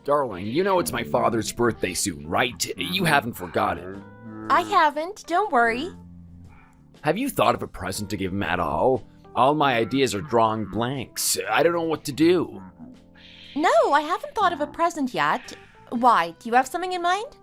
Darling, you know it's my father's birthday soon, right? You haven't forgotten. I haven't, don't worry. Have you thought of a present to give him at all? All my ideas are drawing blanks. I don't know what to do. No, I haven't thought of a present yet. Why, do you have something in mind?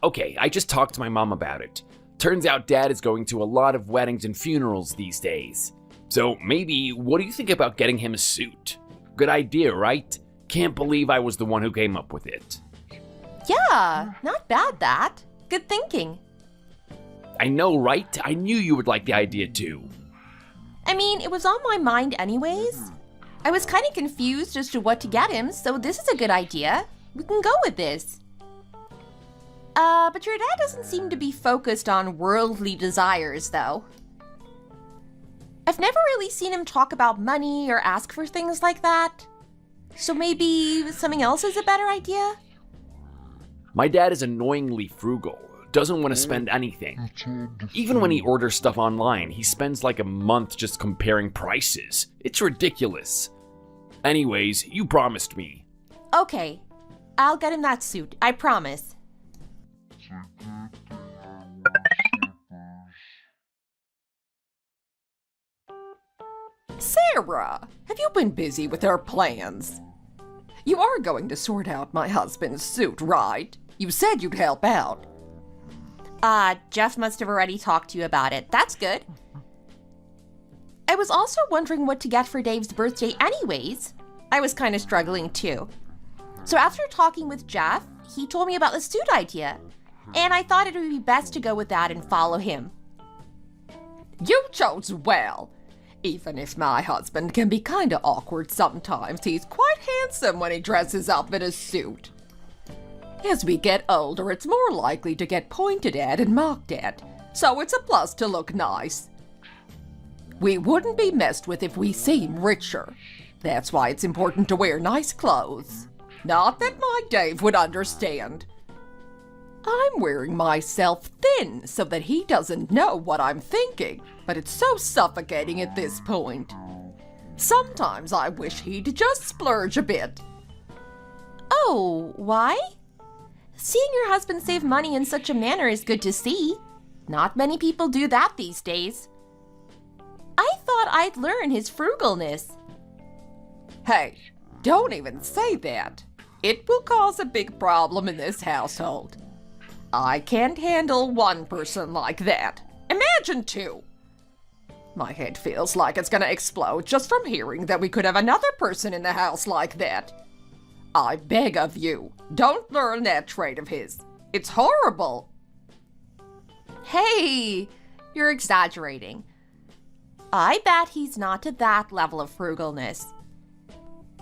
Okay, I just talked to my mom about it. Turns out Dad is going to a lot of weddings and funerals these days. So maybe, what do you think about getting him a suit? Good idea, right? Can't believe I was the one who came up with it. Yeah, not bad that. Good thinking. I know, right? I knew you would like the idea too. I mean, it was on my mind anyways. I was kind of confused as to what to get him, so this is a good idea. We can go with this. But your dad doesn't seem to be focused on worldly desires, though. I've never really seen him talk about money or ask for things like that. So maybe something else is a better idea? My dad is annoyingly frugal, doesn't want to spend anything. Even when he orders stuff online, he spends like a month just comparing prices. It's ridiculous. Anyways, you promised me. Okay, I'll get him that suit, I promise. Sarah, have you been busy with our plans? You are going to sort out my husband's suit, right? You said you'd help out. Jeff must have already talked to you about it. That's good. I was also wondering what to get for Dave's birthday anyways. I was kind of struggling too. So after talking with Jeff, he told me about the suit idea. And I thought it would be best to go with that and follow him. You chose well. Even if my husband can be kinda awkward sometimes, he's quite handsome when he dresses up in a suit. As we get older, it's more likely to get pointed at and mocked at, so it's a plus to look nice. We wouldn't be messed with if we seem richer. That's why it's important to wear nice clothes. Not that my Dave would understand. I'm wearing myself thin so that he doesn't know what I'm thinking, but it's so suffocating at this point. Sometimes I wish he'd just splurge a bit. Oh, why? Seeing your husband save money in such a manner is good to see. Not many people do that these days. I thought I'd learn his frugalness. Hey, don't even say that. It will cause a big problem in this household. I can't handle one person like that. Imagine two. My head feels like it's gonna explode just from hearing that we could have another person in the house like that. I beg of you, don't learn that trait of his. It's horrible. Hey, you're exaggerating. I bet he's not to that level of frugalness.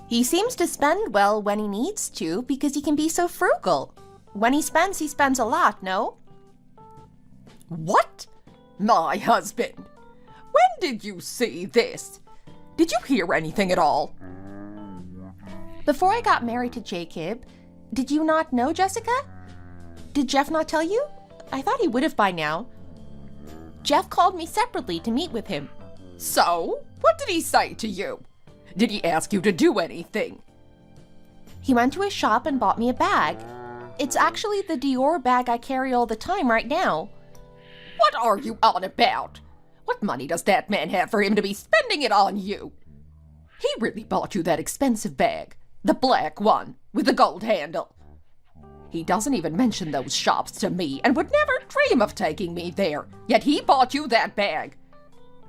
He seems to spend well when he needs to because he can be so frugal. When he spends a lot, no? What? My husband? When did you see this? Did you hear anything at all? Before I got married to Jacob, did you not know Jessica? Did Jeff not tell you? I thought he would have by now. Jeff called me separately to meet with him. So, what did he say to you? Did he ask you to do anything? He went to a shop and bought me a bag. It's actually the Dior bag I carry all the time right now. What are you on about? What money does that man have for him to be spending it on you? He really bought you that expensive bag, the black one with the gold handle. He doesn't even mention those shops to me and would never dream of taking me there, yet he bought you that bag.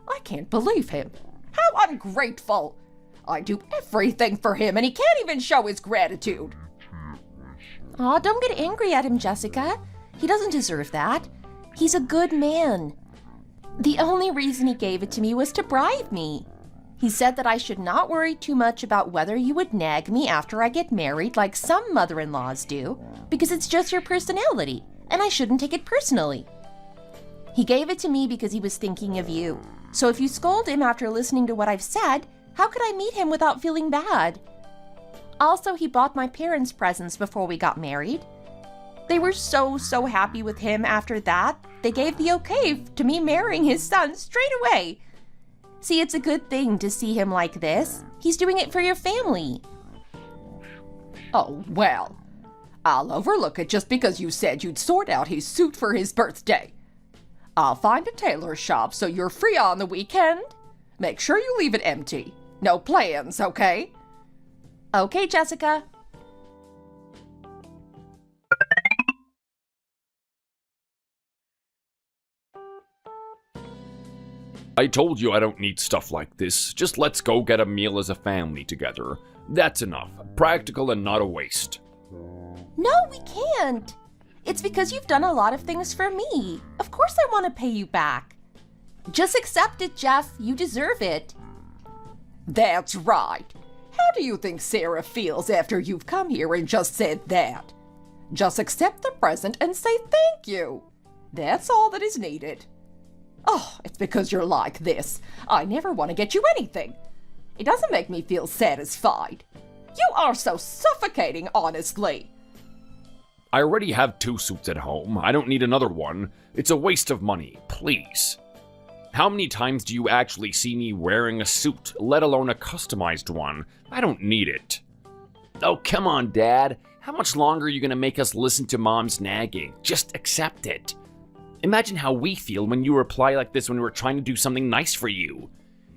I can't believe him. How ungrateful. I do everything for him and he can't even show his gratitude. Aw, don't get angry at him, Jessica. He doesn't deserve that. He's a good man. The only reason he gave it to me was to bribe me. He said that I should not worry too much about whether you would nag me after I get married like some mother-in-laws do, because it's just your personality, and I shouldn't take it personally. He gave it to me because he was thinking of you. So if you scold him after listening to what I've said, how could I meet him without feeling bad? Also, he bought my parents presents before we got married. They were so happy with him after that. They gave the okay to me marrying his son straight away. See, it's a good thing to see him like this. He's doing it for your family. Oh, well, I'll overlook it just because you said you'd sort out his suit for his birthday. I'll find a tailor shop so you're free on the weekend. Make sure you leave it empty. No plans, okay? Okay, Jessica. I told you I don't need stuff like this. Just let's go get a meal as a family together. That's enough. Practical and not a waste. No, we can't. It's because you've done a lot of things for me. Of course I want to pay you back. Just accept it, Jeff. You deserve it. That's right. How do you think Sarah feels after you've come here and just said that? Just accept the present and say thank you. That's all that is needed. Oh, it's because you're like this. I never want to get you anything. It doesn't make me feel satisfied. You are so suffocating, honestly. I already have 2 suits at home. I don't need another one. It's a waste of money, please. How many times do you actually see me wearing a suit, let alone a customized one? I don't need it. Oh, come on, Dad. How much longer are you gonna make us listen to Mom's nagging? Just accept it. Imagine how we feel when you reply like this when we're trying to do something nice for you.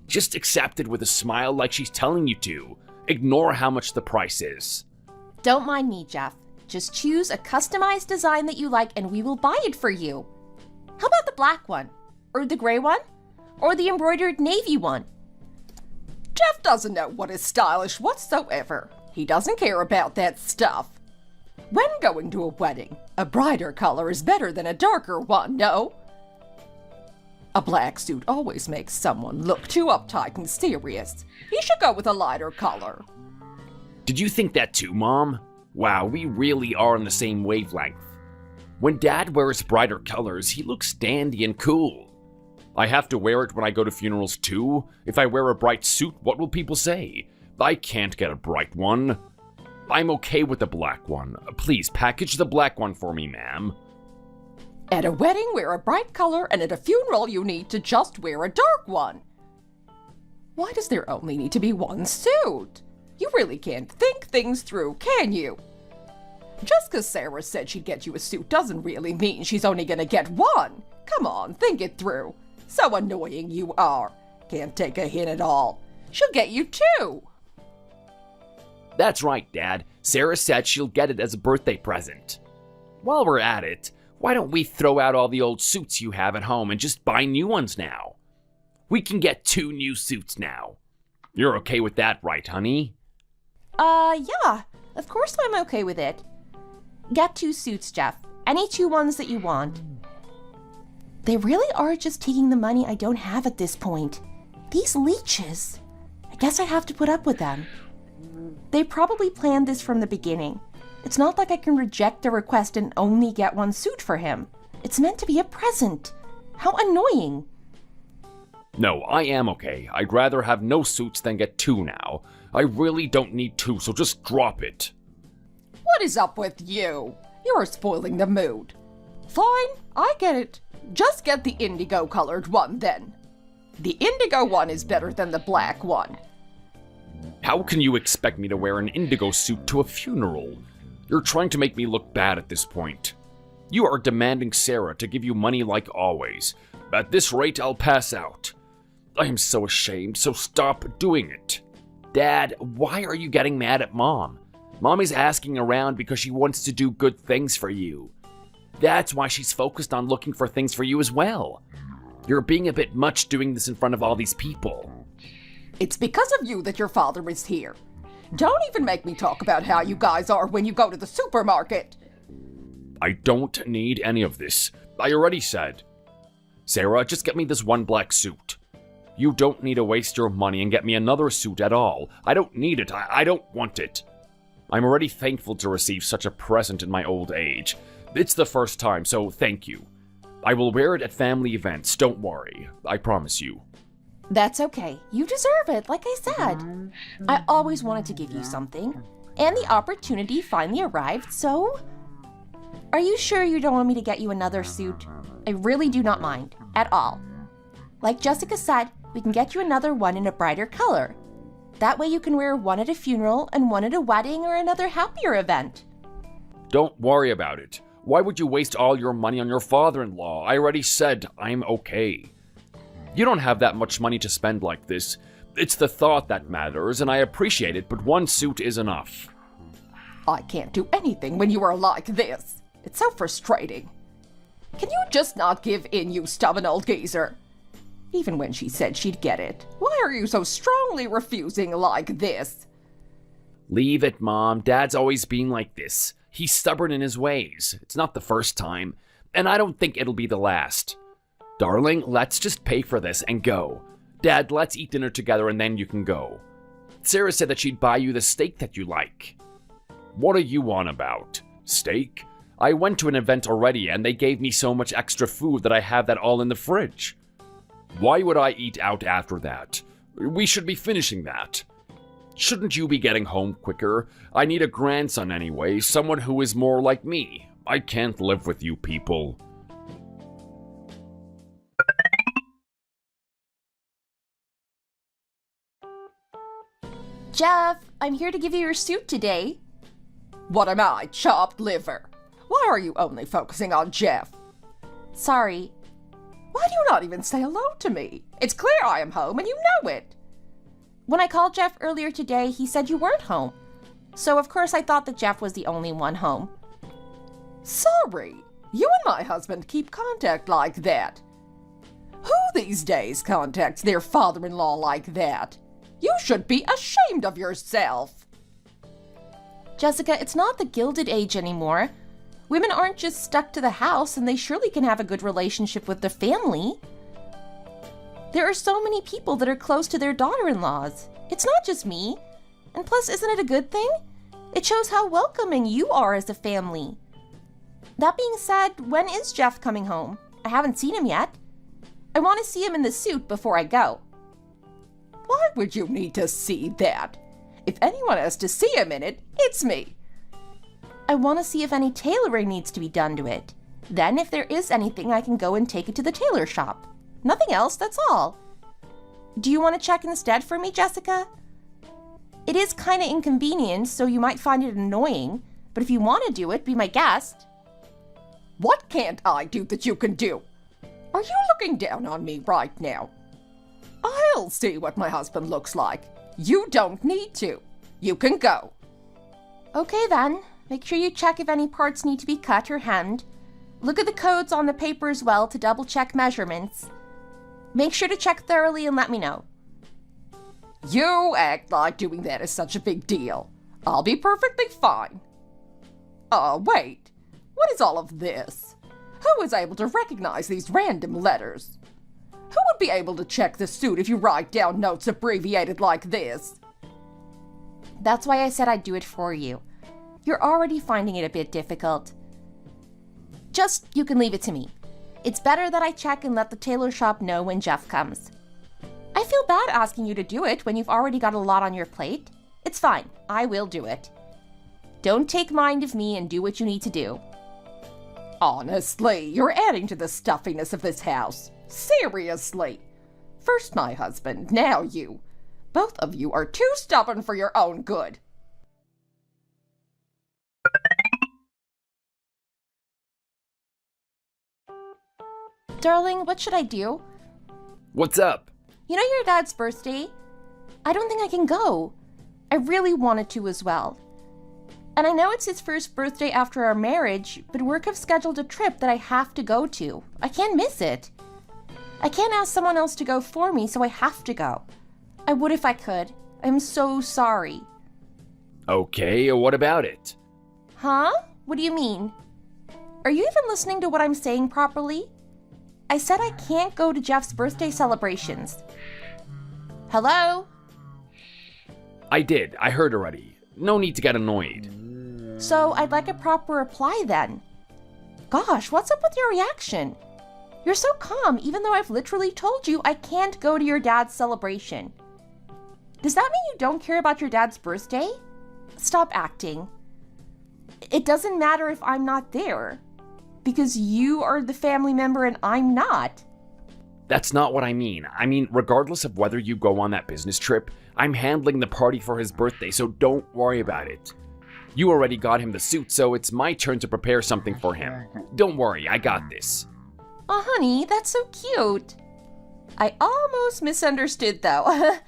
Just accept it with a smile like she's telling you to. Ignore how much the price is. Don't mind me, Jeff. Just choose a customized design that you like and we will buy it for you. How about the black one? Or the gray one? Or the embroidered navy one? Jeff doesn't know what is stylish whatsoever. He doesn't care about that stuff. When going to a wedding, a brighter color is better than a darker one, no? A black suit always makes someone look too uptight and serious. You should go with a lighter color. Did you think that too, Mom? Wow, we really are on the same wavelength. When Dad wears brighter colors, he looks dandy and cool. I have to wear it when I go to funerals too? If I wear a bright suit, what will people say? I can't get a bright one. I'm okay with the black one. Please, package the black one for me, ma'am. At a wedding, wear a bright color, and at a funeral, you need to just wear a dark one. Why does there only need to be one suit? You really can't think things through, can you? Just because Sarah said she'd get you a suit doesn't really mean she's only gonna get one. Come on, think it through. So annoying you are. Can't take a hint at all. She'll get you 2. That's right, Dad. Sarah said she'll get it as a birthday present. While we're at it, why don't we throw out all the old suits you have at home and just buy new ones now? We can get 2 new suits now. You're okay with that, right, honey? Yeah. Of course I'm okay with it. Get 2 suits, Jeff. Any 2 ones that you want. They really are just taking the money I don't have at this point. These leeches. I guess I have to put up with them. They probably planned this from the beginning. It's not like I can reject the request and only get 1 suit for him. It's meant to be a present. How annoying. No, I am okay. I'd rather have no suits than get 2 now. I really don't need 2, so just drop it. What is up with you? You're spoiling the mood. Fine, I get it. Just get the indigo colored one then. The indigo one is better than the black one. How can you expect me to wear an indigo suit to a funeral? You're trying to make me look bad at this point. You are demanding Sarah to give you money like always. At this rate, I'll pass out. I am so ashamed, so stop doing it. Dad, why are you getting mad at Mom? Mom is asking around because she wants to do good things for you. That's why she's focused on looking for things for you as well. You're being a bit much doing this in front of all these people. It's because of you that your father is here. Don't even make me talk about how you guys are when you go to the supermarket. I don't need any of this. I already said. Sarah, just get me this 1 black suit. You don't need to waste your money and get me another suit at all. I don't need it. I don't want it. I'm already thankful to receive such a present in my old age. It's the first time, so thank you. I will wear it at family events, don't worry. I promise you. That's okay. You deserve it, like I said. I always wanted to give you something, and the opportunity finally arrived, so... Are you sure you don't want me to get you another suit? I really do not mind, at all. Like Jessica said, we can get you another one in a brighter color. That way you can wear one at a funeral and one at a wedding or another happier event. Don't worry about it. Why would you waste all your money on your father-in-law? I already said I'm okay. You don't have that much money to spend like this. It's the thought that matters, and I appreciate it, but one suit is enough. I can't do anything when you are like this. It's so frustrating. Can you just not give in, you stubborn old geezer? Even when she said she'd get it, why are you so strongly refusing like this? Leave it, Mom. Dad's always been like this. He's stubborn in his ways. It's not the first time, and I don't think it'll be the last. Darling, let's just pay for this and go. Dad, let's eat dinner together and then you can go. Sarah said that she'd buy you the steak that you like. What are you on about? Steak? I went to an event already and they gave me so much extra food that I have that all in the fridge. Why would I eat out after that? We should be finishing that. Shouldn't you be getting home quicker? I need a grandson anyway, someone who is more like me. I can't live with you people. Jeff, I'm here to give you your suit today. What am I, chopped liver? Why are you only focusing on Jeff? Sorry. Why do you not even say hello to me? It's clear I am home and you know it. When I called Jeff earlier today, he said you weren't home. So of course I thought that Jeff was the only one home. Sorry. You and my husband keep contact like that. Who these days contacts their father-in-law like that? You should be ashamed of yourself. Jessica, it's not the Gilded Age anymore. Women aren't just stuck to the house, and they surely can have a good relationship with their family. There are so many people that are close to their daughter-in-laws. It's not just me. And plus, isn't it a good thing? It shows how welcoming you are as a family. That being said, when is Jeff coming home? I haven't seen him yet. I want to see him in the suit before I go. Why would you need to see that? If anyone has to see him in it, it's me. I want to see if any tailoring needs to be done to it. Then, if there is anything, I can go and take it to the tailor shop. Nothing else, that's all. Do you want to check instead for me, Jessica? It is kind of inconvenient, so you might find it annoying, but if you want to do it, be my guest. What can't I do that you can do? Are you looking down on me right now? I'll see what my husband looks like. You don't need to. You can go. Okay then. Make sure you check if any parts need to be cut or hemmed. Look at the codes on the paper as well to double check measurements. Make sure to check thoroughly and let me know. You act like doing that is such a big deal. I'll be perfectly fine. Wait. What is all of this? Who is able to recognize these random letters? Who would be able to check the suit if you write down notes abbreviated like this? That's why I said I'd do it for you. You're already finding it a bit difficult. You can leave it to me. It's better that I check and let the tailor shop know when Jeff comes. I feel bad asking you to do it when you've already got a lot on your plate. It's fine. I will do it. Don't take mind of me and do what you need to do. Honestly, you're adding to the stuffiness of this house. Seriously. First my husband, now you. Both of you are too stubborn for your own good. Darling, what should I do? What's up? You know your dad's birthday? I don't think I can go. I really wanted to as well. And I know it's his first birthday after our marriage, but work have scheduled a trip that I have to go to. I can't miss it. I can't ask someone else to go for me, so I have to go. I would if I could. I'm so sorry. Okay, what about it? Huh? What do you mean? Are you even listening to what I'm saying properly? I said I can't go to Jeff's birthday celebrations. Hello? I did. I heard already. No need to get annoyed. So I'd like a proper reply then. Gosh, what's up with your reaction? You're so calm even though I've literally told you I can't go to your dad's celebration. Does that mean you don't care about your dad's birthday? Stop acting. It doesn't matter if I'm not there. Because you are the family member and I'm not. That's not what I mean. I mean, regardless of whether you go on that business trip, I'm handling the party for his birthday, so don't worry about it. You already got him the suit, so it's my turn to prepare something for him. Don't worry, I got this. Oh, honey, that's so cute. I almost misunderstood, though.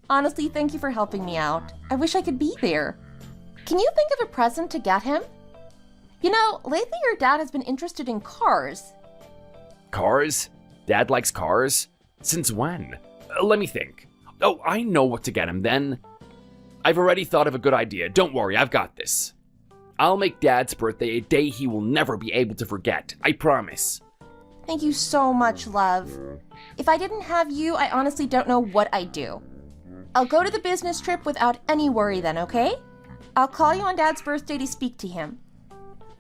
Honestly, thank you for helping me out. I wish I could be there. Can you think of a present to get him? You know, lately your dad has been interested in cars. Cars? Dad likes cars? Since when? Let me think. Oh, I know what to get him then. I've already thought of a good idea. Don't worry, I've got this. I'll make Dad's birthday a day he will never be able to forget. I promise. Thank you so much, love. If I didn't have you, I honestly don't know what I'd do. I'll go to the business trip without any worry then, okay? I'll call you on Dad's birthday to speak to him.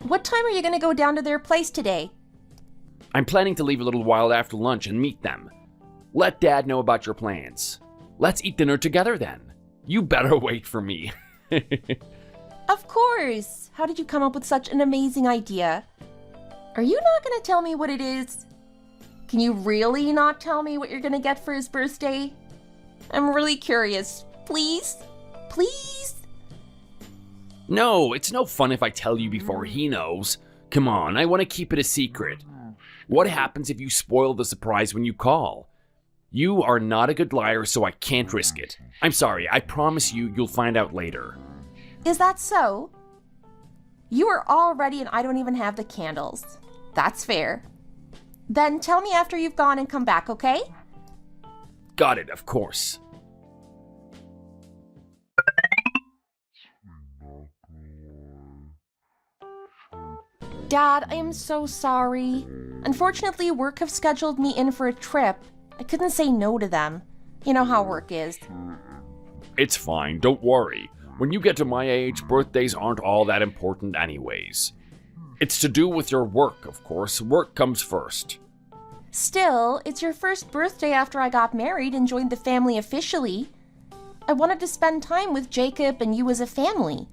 What time are you going to go down to their place today? I'm planning to leave a little while after lunch and meet them. Let Dad know about your plans. Let's eat dinner together then. You better wait for me. Of course! How did you come up with such an amazing idea? Are you not going to tell me what it is? Can you really not tell me what you're going to get for his birthday? I'm really curious. Please? Please? No, it's no fun if I tell you before he knows. Come on, I want to keep it a secret. What happens if you spoil the surprise when you call? You are not a good liar, so I can't risk it. I'm sorry, I promise you'll find out later. Is that so? You are all ready and I don't even have the candles. That's fair. Then tell me after you've gone and come back, okay? Got it, of course. Dad, I am so sorry. Unfortunately, work have scheduled me in for a trip. I couldn't say no to them. You know how work is. It's fine, don't worry. When you get to my age, birthdays aren't all that important anyways. It's to do with your work, of course. Work comes first. Still, it's your first birthday after I got married and joined the family officially. I wanted to spend time with Jacob and you as a family.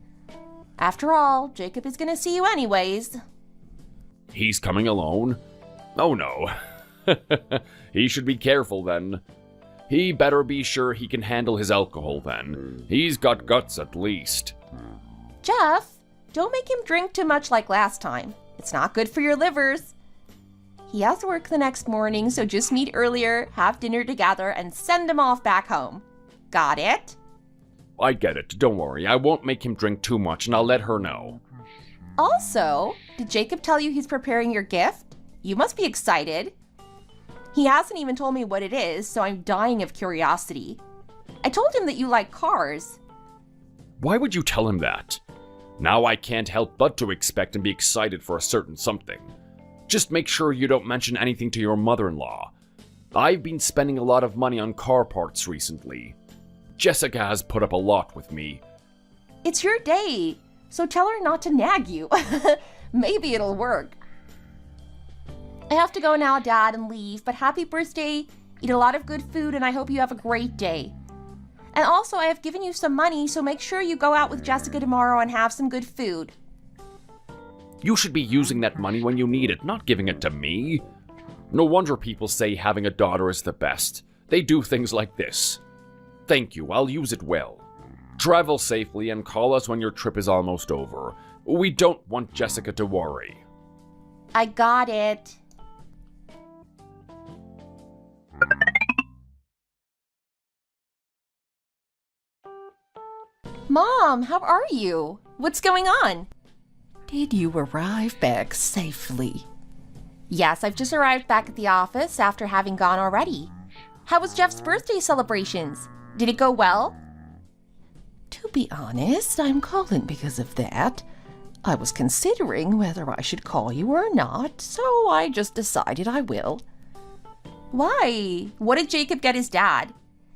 After all, Jacob is gonna see you anyways. He's coming alone? Oh no. He should be careful then. He better be sure he can handle his alcohol then. He's got guts at least. Jeff, don't make him drink too much like last time. It's not good for your livers. He has work the next morning, so just meet earlier, have dinner together, and send him off back home. Got it? I get it, don't worry. I won't make him drink too much and I'll let her know. Also, did Jacob tell you he's preparing your gift? You must be excited. He hasn't even told me what it is, so I'm dying of curiosity. I told him that you like cars. Why would you tell him that? Now I can't help but to expect and be excited for a certain something. Just make sure you don't mention anything to your mother-in-law. I've been spending a lot of money on car parts recently. Jessica has put up a lot with me. It's your day, so tell her not to nag you. Maybe it'll work. I have to go now, Dad, and leave, but happy birthday. Eat a lot of good food, and I hope you have a great day. And also, I have given you some money, so make sure you go out with Jessica tomorrow and have some good food. You should be using that money when you need it, not giving it to me. No wonder people say having a daughter is the best. They do things like this. Thank you, I'll use it well. Travel safely and call us when your trip is almost over. We don't want Jessica to worry. I got it. Mom, how are you? What's going on? Did you arrive back safely? Yes, I've just arrived back at the office after having gone already. How was Jeff's birthday celebrations? Did it go well? To be honest, I'm calling because of that. I was considering whether I should call you or not, so I just decided I will. Why? What did Jacob get his dad?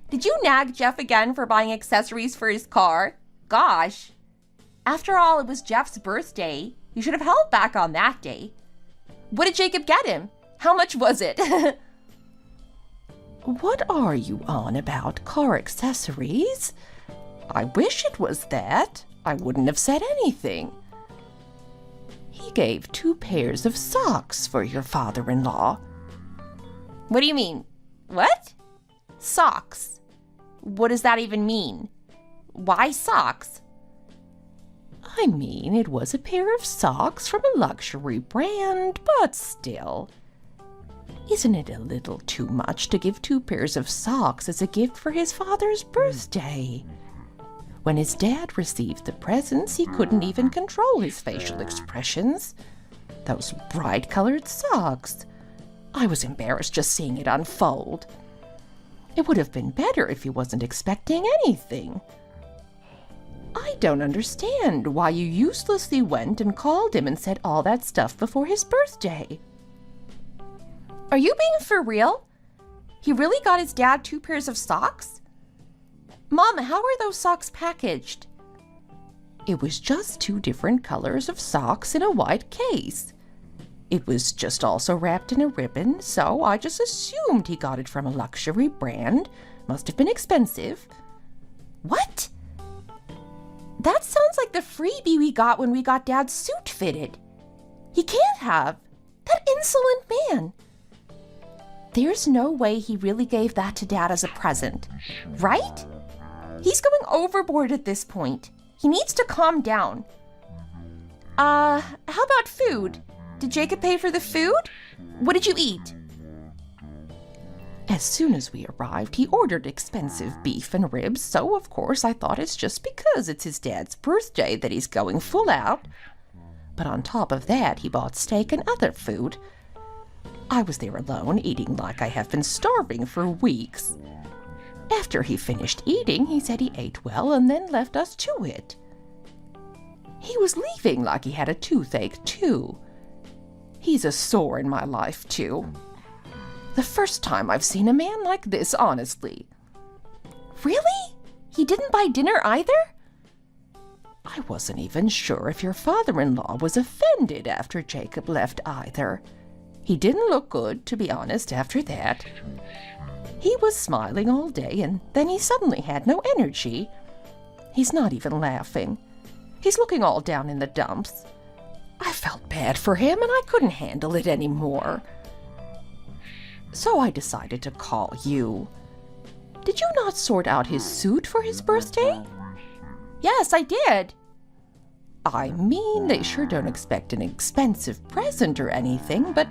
Did you nag Jeff again for buying accessories for his car? Gosh. After all, it was Jeff's birthday. You should have held back on that day. What did Jacob get him? How much was it? What are you on about car accessories? I wish it was that. I wouldn't have said anything. He gave 2 pairs of socks for your father-in-law. What do you mean? What? Socks. What does that even mean? Why socks? I mean, it was a pair of socks from a luxury brand, but still. Isn't it a little too much to give 2 pairs of socks as a gift for his father's birthday? When his dad received the presents, he couldn't even control his facial expressions. Those bright-colored socks. I was embarrassed just seeing it unfold. It would have been better if he wasn't expecting anything. I don't understand why you uselessly went and called him and said all that stuff before his birthday. Are you being for real? He really got his dad 2 pairs of socks? Mom, how are those socks packaged? It was just 2 different colors of socks in a white case. It was just also wrapped in a ribbon, so I just assumed he got it from a luxury brand. Must have been expensive. What? That sounds like the freebie we got when we got Dad's suit fitted. He can't have. That insolent man. There's no way he really gave that to Dad as a present, right? He's going overboard at this point. He needs to calm down. How about food? Did Jacob pay for the food? What did you eat? As soon as we arrived, he ordered expensive beef and ribs, so of course I thought it's just because it's his dad's birthday that he's going full out. But on top of that, he bought steak and other food. I was there alone, eating like I have been starving for weeks. After he finished eating, he said he ate well and then left us to it. He was leaving like he had a toothache, too. He's a sore in my life, too. The first time I've seen a man like this, honestly. Really? He didn't buy dinner either? I wasn't even sure if your father-in-law was offended after Jacob left either. He didn't look good, to be honest, after that. He was smiling all day, and then he suddenly had no energy. He's not even laughing. He's looking all down in the dumps. I felt bad for him, and I couldn't handle it anymore. So I decided to call you. Did you not sort out his suit for his birthday? Yes, I did. I mean, they sure don't expect an expensive present or anything, but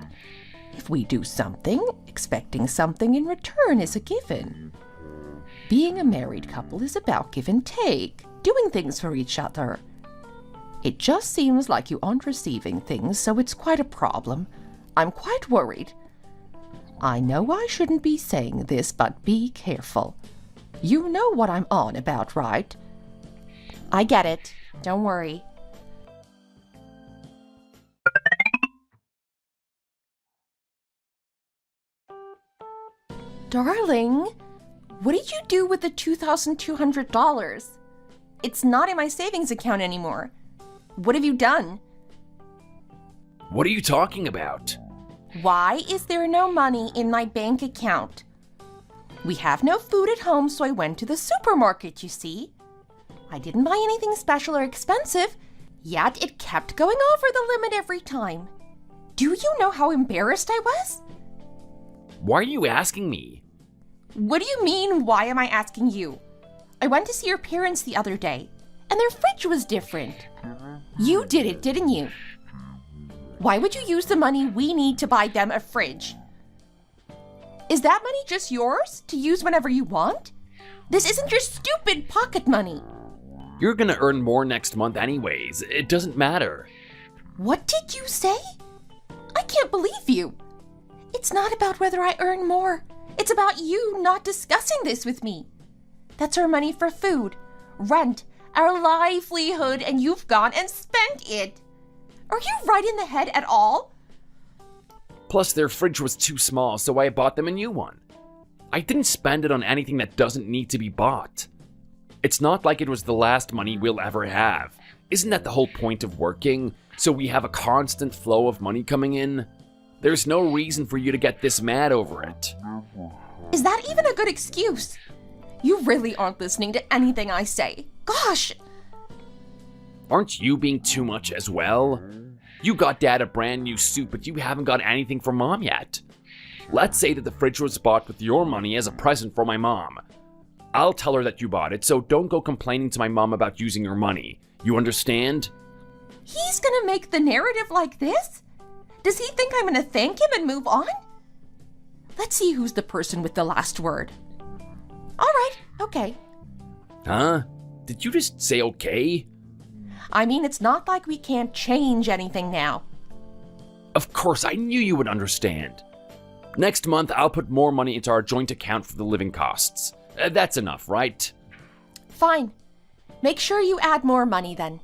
if we do something, expecting something in return is a given. Being a married couple is about give and take, doing things for each other. It just seems like you aren't receiving things, so it's quite a problem. I'm quite worried. I know I shouldn't be saying this, but be careful. You know what I'm on about, right? I get it. Don't worry. Darling, what did you do with the $2,200? It's not in my savings account anymore. What have you done? What are you talking about? Why is there no money in my bank account? We have no food at home, so I went to the supermarket, you see. I didn't buy anything special or expensive, yet it kept going over the limit every time. Do you know how embarrassed I was? Why are you asking me? What do you mean, why am I asking you? I went to see your parents the other day, and their fridge was different. You did it, didn't you? Why would you use the money we need to buy them a fridge? Is that money just yours to use whenever you want? This isn't your stupid pocket money. You're gonna earn more next month anyways. It doesn't matter. What did you say? I can't believe you. It's not about whether I earn more. It's about you not discussing this with me. That's our money for food, rent, our livelihood, and you've gone and spent it. Are you right in the head at all? Plus, their fridge was too small, so I bought them a new one. I didn't spend it on anything that doesn't need to be bought. It's not like it was the last money we'll ever have. Isn't that the whole point of working? So we have a constant flow of money coming in? There's no reason for you to get this mad over it. Is that even a good excuse? You really aren't listening to anything I say. Gosh! Aren't you being too much as well? You got Dad a brand new suit, but you haven't got anything for Mom yet. Let's say that the fridge was bought with your money as a present for my mom. I'll tell her that you bought it, so don't go complaining to my mom about using your money. You understand? He's gonna make the narrative like this? Does he think I'm gonna thank him and move on? Let's see who's the person with the last word. All right, okay. Huh? Did you just say okay? I mean, it's not like we can't change anything now. Of course, I knew you would understand. Next month, I'll put more money into our joint account for the living costs. That's enough, right? Fine. Make sure you add more money then.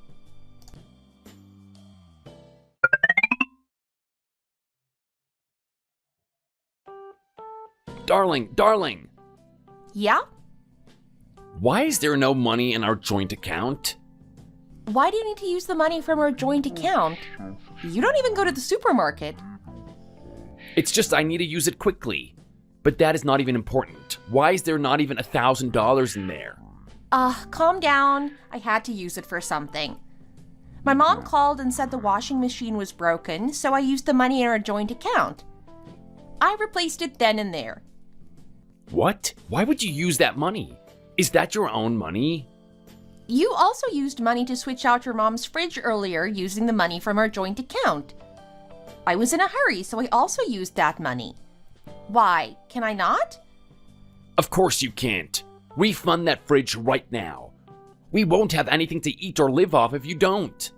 Darling, Yeah? why is there no money in our joint account? Why do you need to use the money from our joint account? You don't even go to the supermarket. It's just I need to use it quickly. But that is not even important. Why is there not even $1,000 in there? Calm down. I had to use it for something. My mom called and said the washing machine was broken, so I used the money in our joint account. I replaced it then and there. What? Why would you use that money? Is that your own money? You also used money to switch out your mom's fridge earlier using the money from our joint account. I was in a hurry, so I also used that money. Why? Can I not? Of course you can't. Refund that fridge right now. We won't have anything to eat or live off if you don't.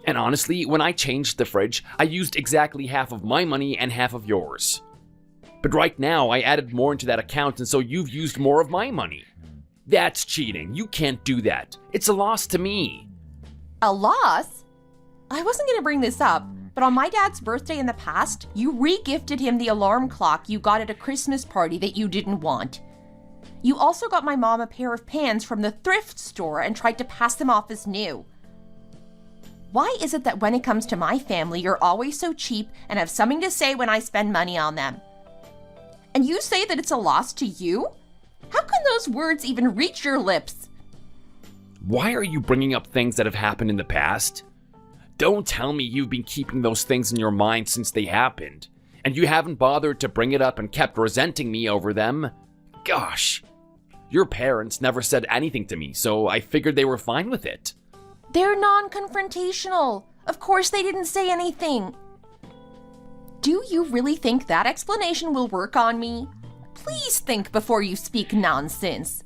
And honestly, when I changed the fridge, I used exactly half of my money and half of yours. But right now, I added more into that account, and so you've used more of my money. That's cheating. You can't do that. It's a loss to me. A loss? I wasn't going to bring this up, but on my dad's birthday in the past, you re-gifted him the alarm clock you got at a Christmas party that you didn't want. You also got my mom a pair of pants from the thrift store and tried to pass them off as new. Why is it that when it comes to my family, you're always so cheap and have something to say when I spend money on them? And you say that it's a loss to you? How can those words even reach your lips? Why are you bringing up things that have happened in the past? Don't tell me you've been keeping those things in your mind since they happened, and you haven't bothered to bring it up and kept resenting me over them. Gosh, your parents never said anything to me, so I figured they were fine with it. They're non-confrontational. Of course they didn't say anything. Do you really think that explanation will work on me? Please think before you speak nonsense.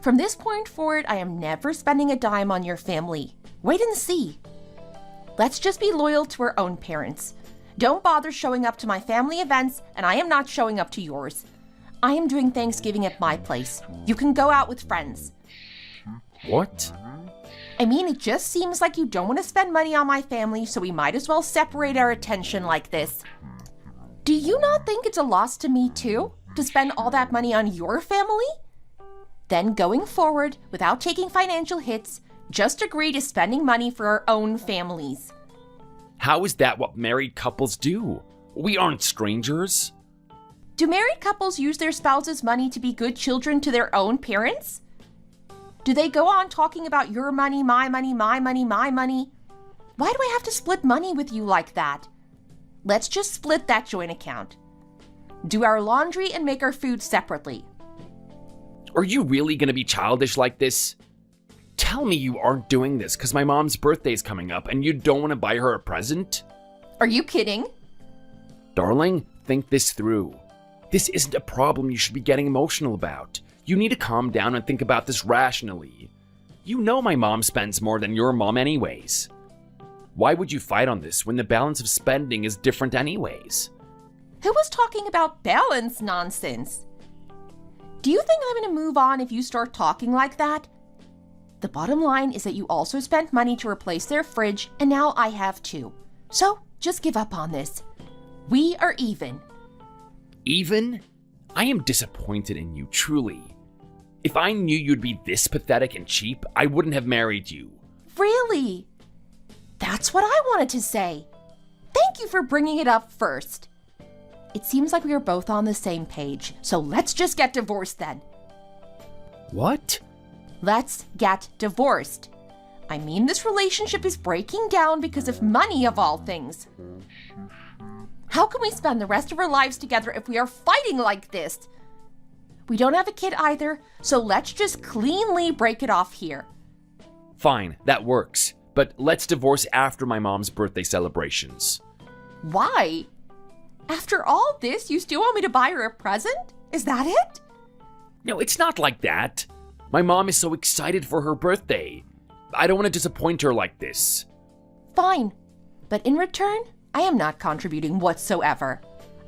From this point forward, I am never spending a dime on your family. Wait and see. Let's just be loyal to our own parents. Don't bother showing up to my family events, and I am not showing up to yours. I am doing Thanksgiving at my place. You can go out with friends. What? I mean, it just seems like you don't want to spend money on my family, so we might as well separate our attention like this. Do you not think it's a loss to me too, to spend all that money on your family? Then going forward, without taking financial hits, just agree to spending money for our own families. How is that what married couples do? We aren't strangers. Do married couples use their spouse's money to be good children to their own parents? Do they go on talking about your money, my money, my money, my money? Why do I have to split money with you like that? Let's just split that joint account. Do our laundry and make our food separately. Are you really gonna be childish like this? Tell me you aren't doing this because my mom's birthday's coming up and you don't want to buy her a present? Are you kidding? Darling, think this through. This isn't a problem you should be getting emotional about. You need to calm down and think about this rationally. You know my mom spends more than your mom anyways. Why would you fight on this when the balance of spending is different anyways? Who was talking about balance nonsense? Do you think I'm going to move on if you start talking like that? The bottom line is that you also spent money to replace their fridge, and now I have too. So just give up on this. We are even. Even? I am disappointed in you, truly. If I knew you'd be this pathetic and cheap, I wouldn't have married you. Really? That's what I wanted to say. Thank you for bringing it up first. It seems like we are both on the same page, so let's just get divorced then. What? Let's get divorced. I mean, this relationship is breaking down because of money of all things. How can we spend the rest of our lives together if we are fighting like this? We don't have a kid either, so let's just cleanly break it off here. Fine, that works. But let's divorce after my mom's birthday celebrations. Why? After all this, you still want me to buy her a present? Is that it? No, it's not like that. My mom is so excited for her birthday. I don't want to disappoint her like this. Fine. But in return, I am not contributing whatsoever.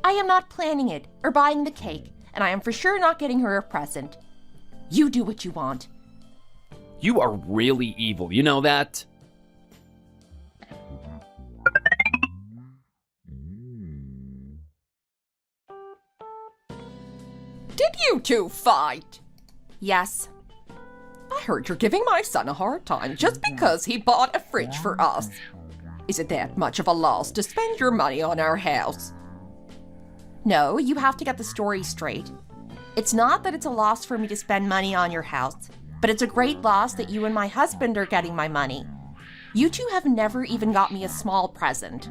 I am not planning it or buying the cake, and I am for sure not getting her a present. You do what you want. You are really evil, you know that? Did you two fight? Yes. I heard you're giving my son a hard time just because he bought a fridge for us. Is it that much of a loss to spend your money on our house? No, you have to get the story straight. It's not that it's a loss for me to spend money on your house, but it's a great loss that you and my husband are getting my money. You two have never even got me a small present.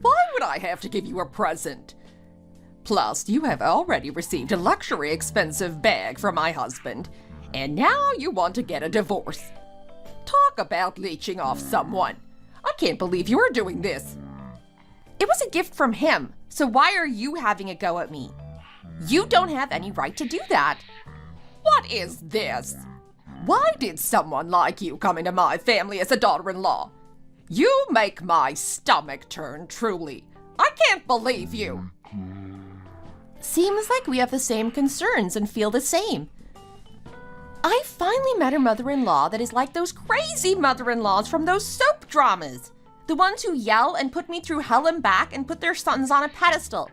Why would I have to give you a present? Plus, you have already received a luxury expensive bag from my husband, and now you want to get a divorce. Talk about leeching off someone. I can't believe you are doing this. It was a gift from him, so why are you having a go at me? You don't have any right to do that. What is this? Why did someone like you come into my family as a daughter-in-law? You make my stomach turn, truly. I can't believe you. Seems like we have the same concerns and feel the same. I finally met a mother-in-law that is like those crazy mother-in-laws from those soap dramas. The ones who yell and put me through hell and back and put their sons on a pedestal.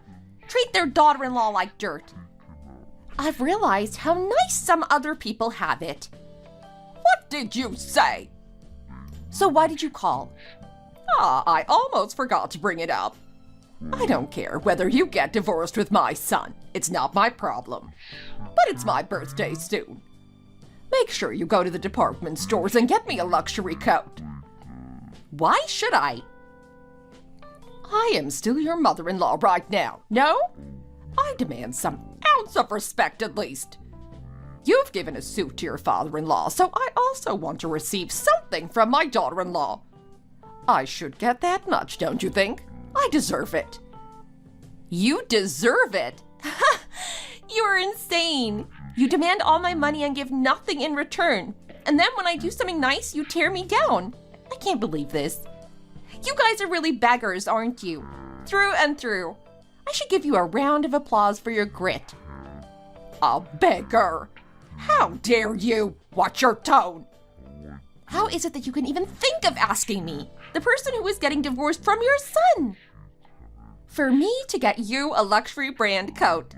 Treat their daughter-in-law like dirt. I've realized how nice some other people have it. What did you say? So why did you call? I almost forgot to bring it up. I don't care whether you get divorced with my son. It's not my problem. But it's my birthday soon. Make sure you go to the department stores and get me a luxury coat. Why should I? I am still your mother-in-law right now. No? I demand some ounce of respect at least. You've given a suit to your father-in-law, so I also want to receive something from my daughter-in-law. I should get that much, don't you think? I deserve it. You deserve it? You are insane. You demand all my money and give nothing in return. And then when I do something nice, you tear me down. I can't believe this. You guys are really beggars, aren't you? Through and through. I should give you a round of applause for your grit. A beggar? How dare you? Watch your tone. How is it that you can even think of asking me, the person who is getting divorced from your son, for me to get you a luxury brand coat?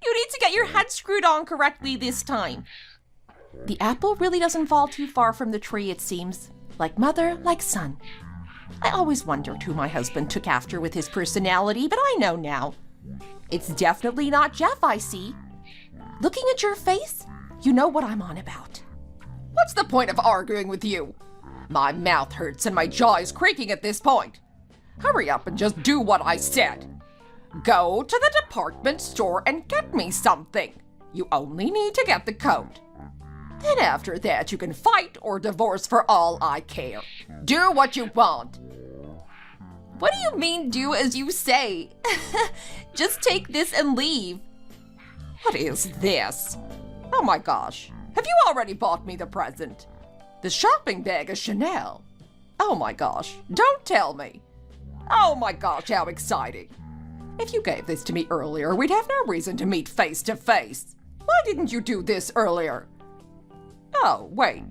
You need to get your head screwed on correctly this time. The apple really doesn't fall too far from the tree, it seems. Like mother, like son. I always wondered who my husband took after with his personality, but I know now. It's definitely not Jeff, I see. Looking at your face, you know what I'm on about. What's the point of arguing with you? My mouth hurts and my jaw is creaking at this point. Hurry up and just do what I said. Go to the department store and get me something. You only need to get the coat. Then after that, you can fight or divorce for all I care. Do what you want. What do you mean, do as you say? Just take this and leave. What is this? Oh my gosh. Have you already bought me the present? The shopping bag is Chanel. Oh my gosh. Don't tell me. Oh my gosh, how exciting. If you gave this to me earlier, we'd have no reason to meet face to face. Why didn't you do this earlier? Oh, wait.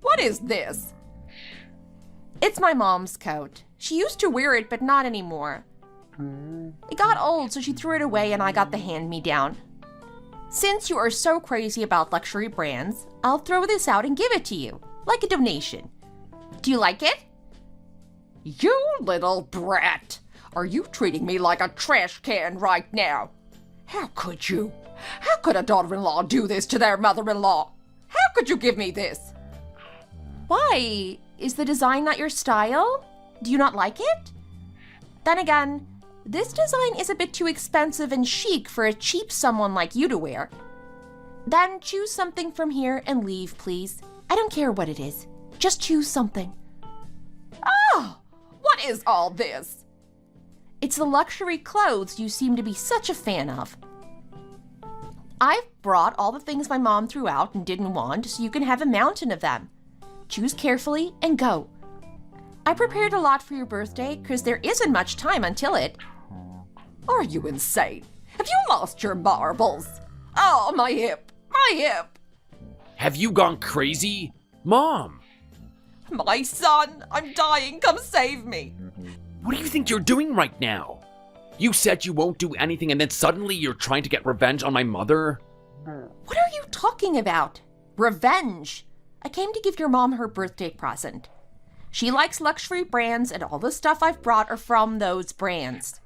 What is this? It's my mom's coat. She used to wear it, but not anymore. It got old, so she threw it away and I got the hand-me-down. Since you are so crazy about luxury brands, I'll throw this out and give it to you, like a donation. Do you like it? You little brat! Are you treating me like a trash can right now? How could you? How could a daughter-in-law do this to their mother-in-law? How could you give me this? Why? Is the design not your style? Do you not like it? Then again, this design is a bit too expensive and chic for a cheap someone like you to wear. Then choose something from here and leave, please. I don't care what it is. Just choose something. Oh, what is all this? It's the luxury clothes you seem to be such a fan of. I've brought all the things my mom threw out and didn't want, so you can have a mountain of them. Choose carefully and go. I prepared a lot for your birthday because there isn't much time until it. Are you insane? Have you lost your marbles? Oh, my hip! My hip! Have you gone crazy? Mom! My son! I'm dying! Come save me! What do you think you're doing right now? You said you won't do anything and then suddenly you're trying to get revenge on my mother? What are you talking about? Revenge! I came to give your mom her birthday present. She likes luxury brands and all the stuff I've brought are from those brands.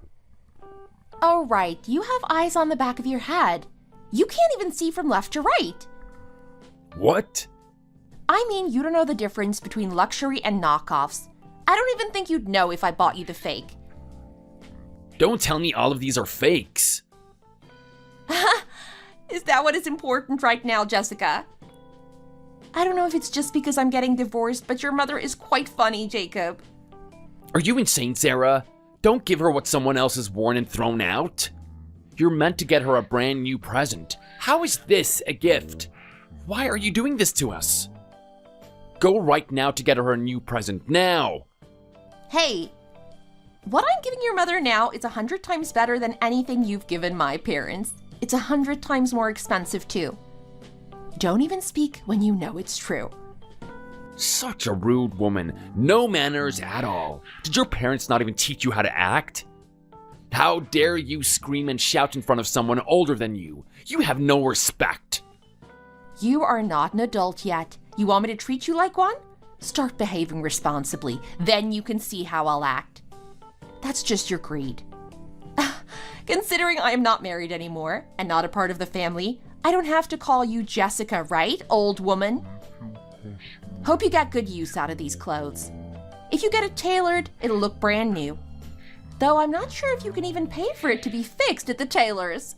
Oh, right, you have eyes on the back of your head. You can't even see from left to right. What? I mean, you don't know the difference between luxury and knockoffs. I don't even think you'd know if I bought you the fake. Don't tell me all of these are fakes. Is that what is important right now, Jessica? I don't know if it's just because I'm getting divorced, but your mother is quite funny, Jacob. Are you insane, Sarah? Don't give her what someone else has worn and thrown out. You're meant to get her a brand new present. How is this a gift? Why are you doing this to us? Go right now to get her a new present, now! Hey, what I'm giving your mother now is 100 times better than anything you've given my parents. It's 100 times more expensive, too. Don't even speak when you know it's true. Such a rude woman. No manners at all. Did your parents not even teach you how to act? How dare you scream and shout in front of someone older than you? You have no respect. You are not an adult yet. You want me to treat you like one? Start behaving responsibly. Then you can see how I'll act. That's just your greed. Considering I am not married anymore and not a part of the family, I don't have to call you Jessica, right, old woman? Hope you get good use out of these clothes. If you get it tailored, it'll look brand new. Though I'm not sure if you can even pay for it to be fixed at the tailor's.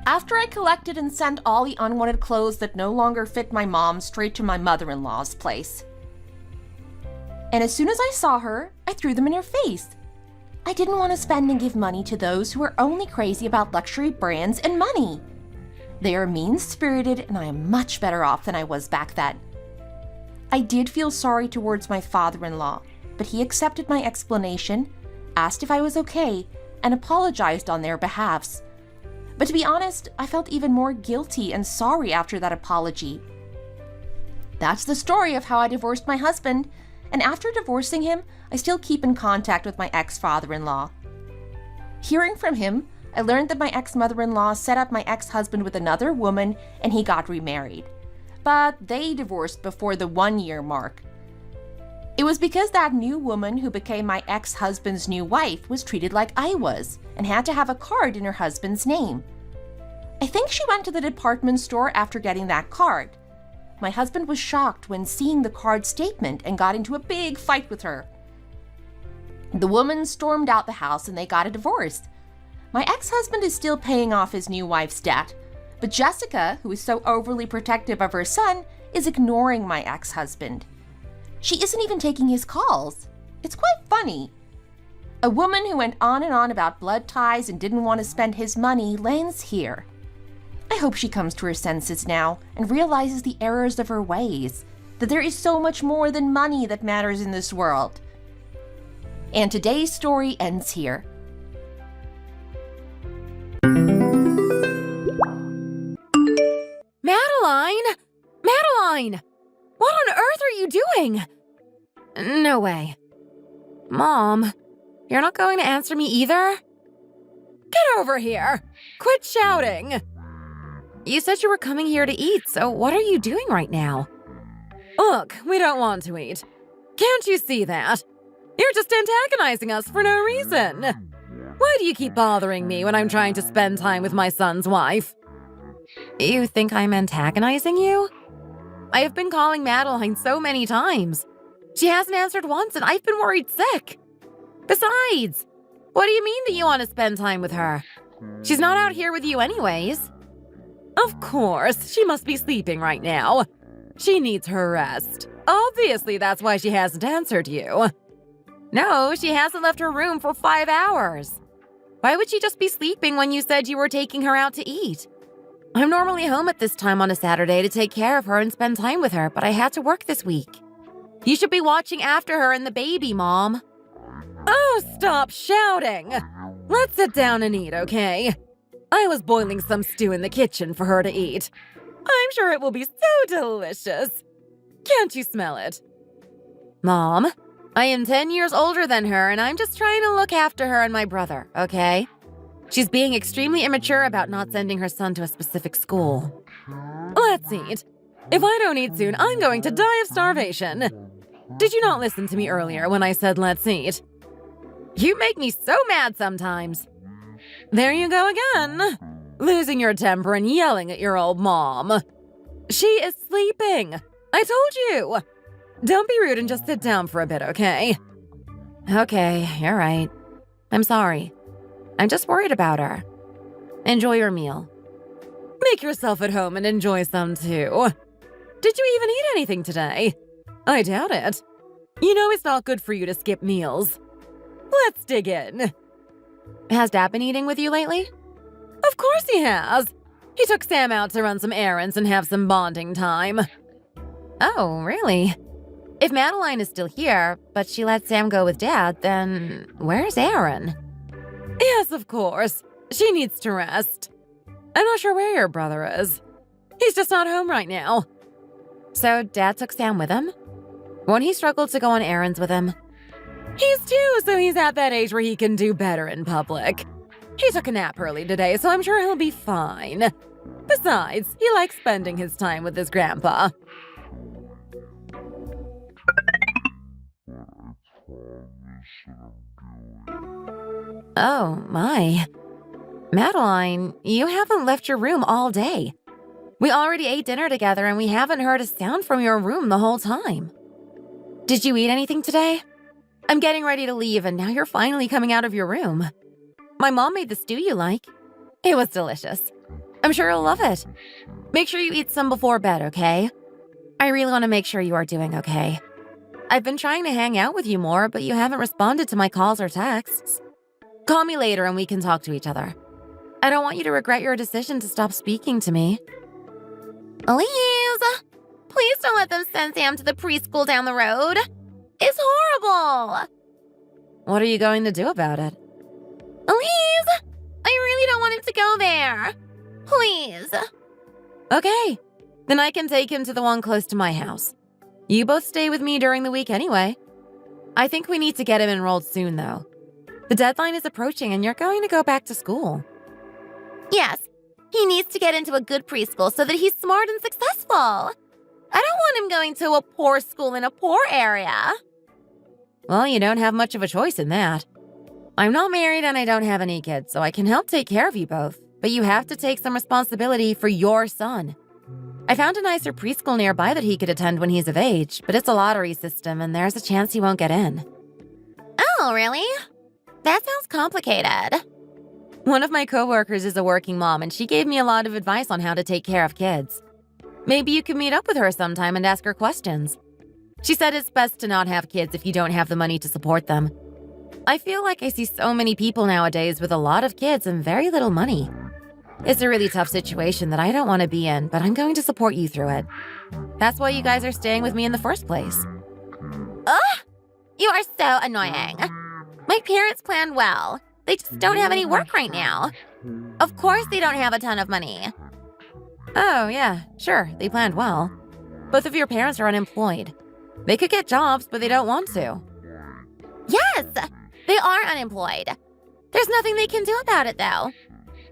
After I collected and sent all the unwanted clothes that no longer fit my mom straight to my mother-in-law's place. And as soon as I saw her, I threw them in her face. I didn't want to spend and give money to those who are only crazy about luxury brands and money. They are mean-spirited and I am much better off than I was back then. I did feel sorry towards my father-in-law, but he accepted my explanation, asked if I was okay, and apologized on their behalfs. But to be honest, I felt even more guilty and sorry after that apology. That's the story of how I divorced my husband, and after divorcing him, I still keep in contact with my ex-father-in-law. Hearing from him, I learned that my ex-mother-in-law set up my ex-husband with another woman and he got remarried. But they divorced before the 1-year mark. It was because that new woman who became my ex-husband's new wife was treated like I was and had to have a card in her husband's name. I think she went to the department store after getting that card. My husband was shocked when seeing the card statement and got into a big fight with her. The woman stormed out the house and they got a divorce. My ex-husband is still paying off his new wife's debt, but Jessica, who is so overly protective of her son, is ignoring my ex-husband. She isn't even taking his calls. It's quite funny. A woman who went on and on about blood ties and didn't want to spend his money lands here. I hope she comes to her senses now and realizes the errors of her ways, that there is so much more than money that matters in this world. And today's story ends here. Madeline! Madeline! What on earth are you doing? No way. Mom, you're not going to answer me either? Get over here! Quit shouting! You said you were coming here to eat, so what are you doing right now? Look, we don't want to eat. Can't you see that? You're just antagonizing us for no reason. Why do you keep bothering me when I'm trying to spend time with my son's wife? You think I'm antagonizing you? I have been calling Madeline so many times. She hasn't answered once, and I've been worried sick. Besides, what do you mean that you want to spend time with her? She's not out here with you anyways. Of course, she must be sleeping right now. She needs her rest. Obviously, that's why she hasn't answered you. No, she hasn't left her room for 5 hours. Why would she just be sleeping when you said you were taking her out to eat? I'm normally home at this time on a Saturday to take care of her and spend time with her, but I had to work this week. You should be watching after her and the baby, Mom. Oh, stop shouting! Let's sit down and eat, okay? I was boiling some stew in the kitchen for her to eat. I'm sure it will be so delicious. Can't you smell it? Mom, I am 10 years older than her, and I'm just trying to look after her and my brother, okay? She's being extremely immature about not sending her son to a specific school. Let's eat. If I don't eat soon, I'm going to die of starvation. Did you not listen to me earlier when I said let's eat? You make me so mad sometimes. There you go again. Losing your temper and yelling at your old mom. She is sleeping. I told you. Don't be rude and just sit down for a bit, okay? Okay, you're right. I'm sorry. I'm just worried about her. Enjoy your meal. Make yourself at home and enjoy some too. Did you even eat anything today? I doubt it. You know it's not good for you to skip meals. Let's dig in. Has Dad been eating with you lately? Of course he has. He took Sam out to run some errands and have some bonding time. Oh, really? If Madeline is still here, but she let Sam go with Dad, then where's Aaron? Yes, of course. She needs to rest. I'm not sure where your brother is. He's just not home right now. So Dad took Sam with him? Won't he struggle to go on errands with him? He's 2, so he's at that age where he can do better in public. He took a nap early today, so I'm sure he'll be fine. Besides, he likes spending his time with his grandpa. Oh, my. Madeline, you haven't left your room all day. We already ate dinner together and we haven't heard a sound from your room the whole time. Did you eat anything today? I'm getting ready to leave and now you're finally coming out of your room. My mom made the stew you like. It was delicious. I'm sure you'll love it. Make sure you eat some before bed, okay? I really want to make sure you are doing okay. I've been trying to hang out with you more, but you haven't responded to my calls or texts. Call me later and we can talk to each other. I don't want you to regret your decision to stop speaking to me. Elise! Please don't let them send Sam to the preschool down the road. It's horrible! What are you going to do about it? Elise! I really don't want him to go there. Please. Okay, then I can take him to the one close to my house. You both stay with me during the week anyway. I think we need to get him enrolled soon, though. The deadline is approaching and you're going to go back to school. Yes, he needs to get into a good preschool so that he's smart and successful. I don't want him going to a poor school in a poor area. Well, you don't have much of a choice in that. I'm not married and I don't have any kids, so I can help take care of you both. But you have to take some responsibility for your son. I found a nicer preschool nearby that he could attend when he's of age, but it's a lottery system and there's a chance he won't get in. Oh, really? That sounds complicated. One of my coworkers is a working mom and she gave me a lot of advice on how to take care of kids. Maybe you could meet up with her sometime and ask her questions. She said it's best to not have kids if you don't have the money to support them. I feel like I see so many people nowadays with a lot of kids and very little money. It's a really tough situation that I don't want to be in, but I'm going to support you through it. That's why you guys are staying with me in the first place. Ugh! You are so annoying. My parents planned well. They just don't have any work right now. Of course they don't have a ton of money. Oh, yeah, sure, they planned well. Both of your parents are unemployed. They could get jobs, but they don't want to. Yes, they are unemployed. There's nothing they can do about it, though.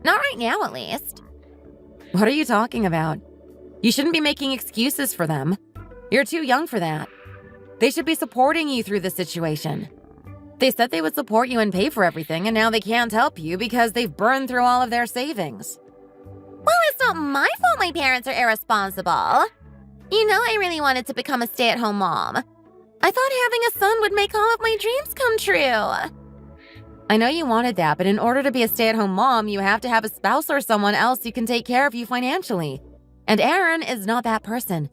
Not right now, at least. What are you talking about? You shouldn't be making excuses for them. You're too young for that. They should be supporting you through the situation. They said they would support you and pay for everything, and now they can't help you because they've burned through all of their savings. Well, it's not my fault my parents are irresponsible. You know I really wanted to become a stay-at-home mom. I thought having a son would make all of my dreams come true. I know you wanted that, but in order to be a stay-at-home mom, you have to have a spouse or someone else who can take care of you financially. And Aaron is not that person.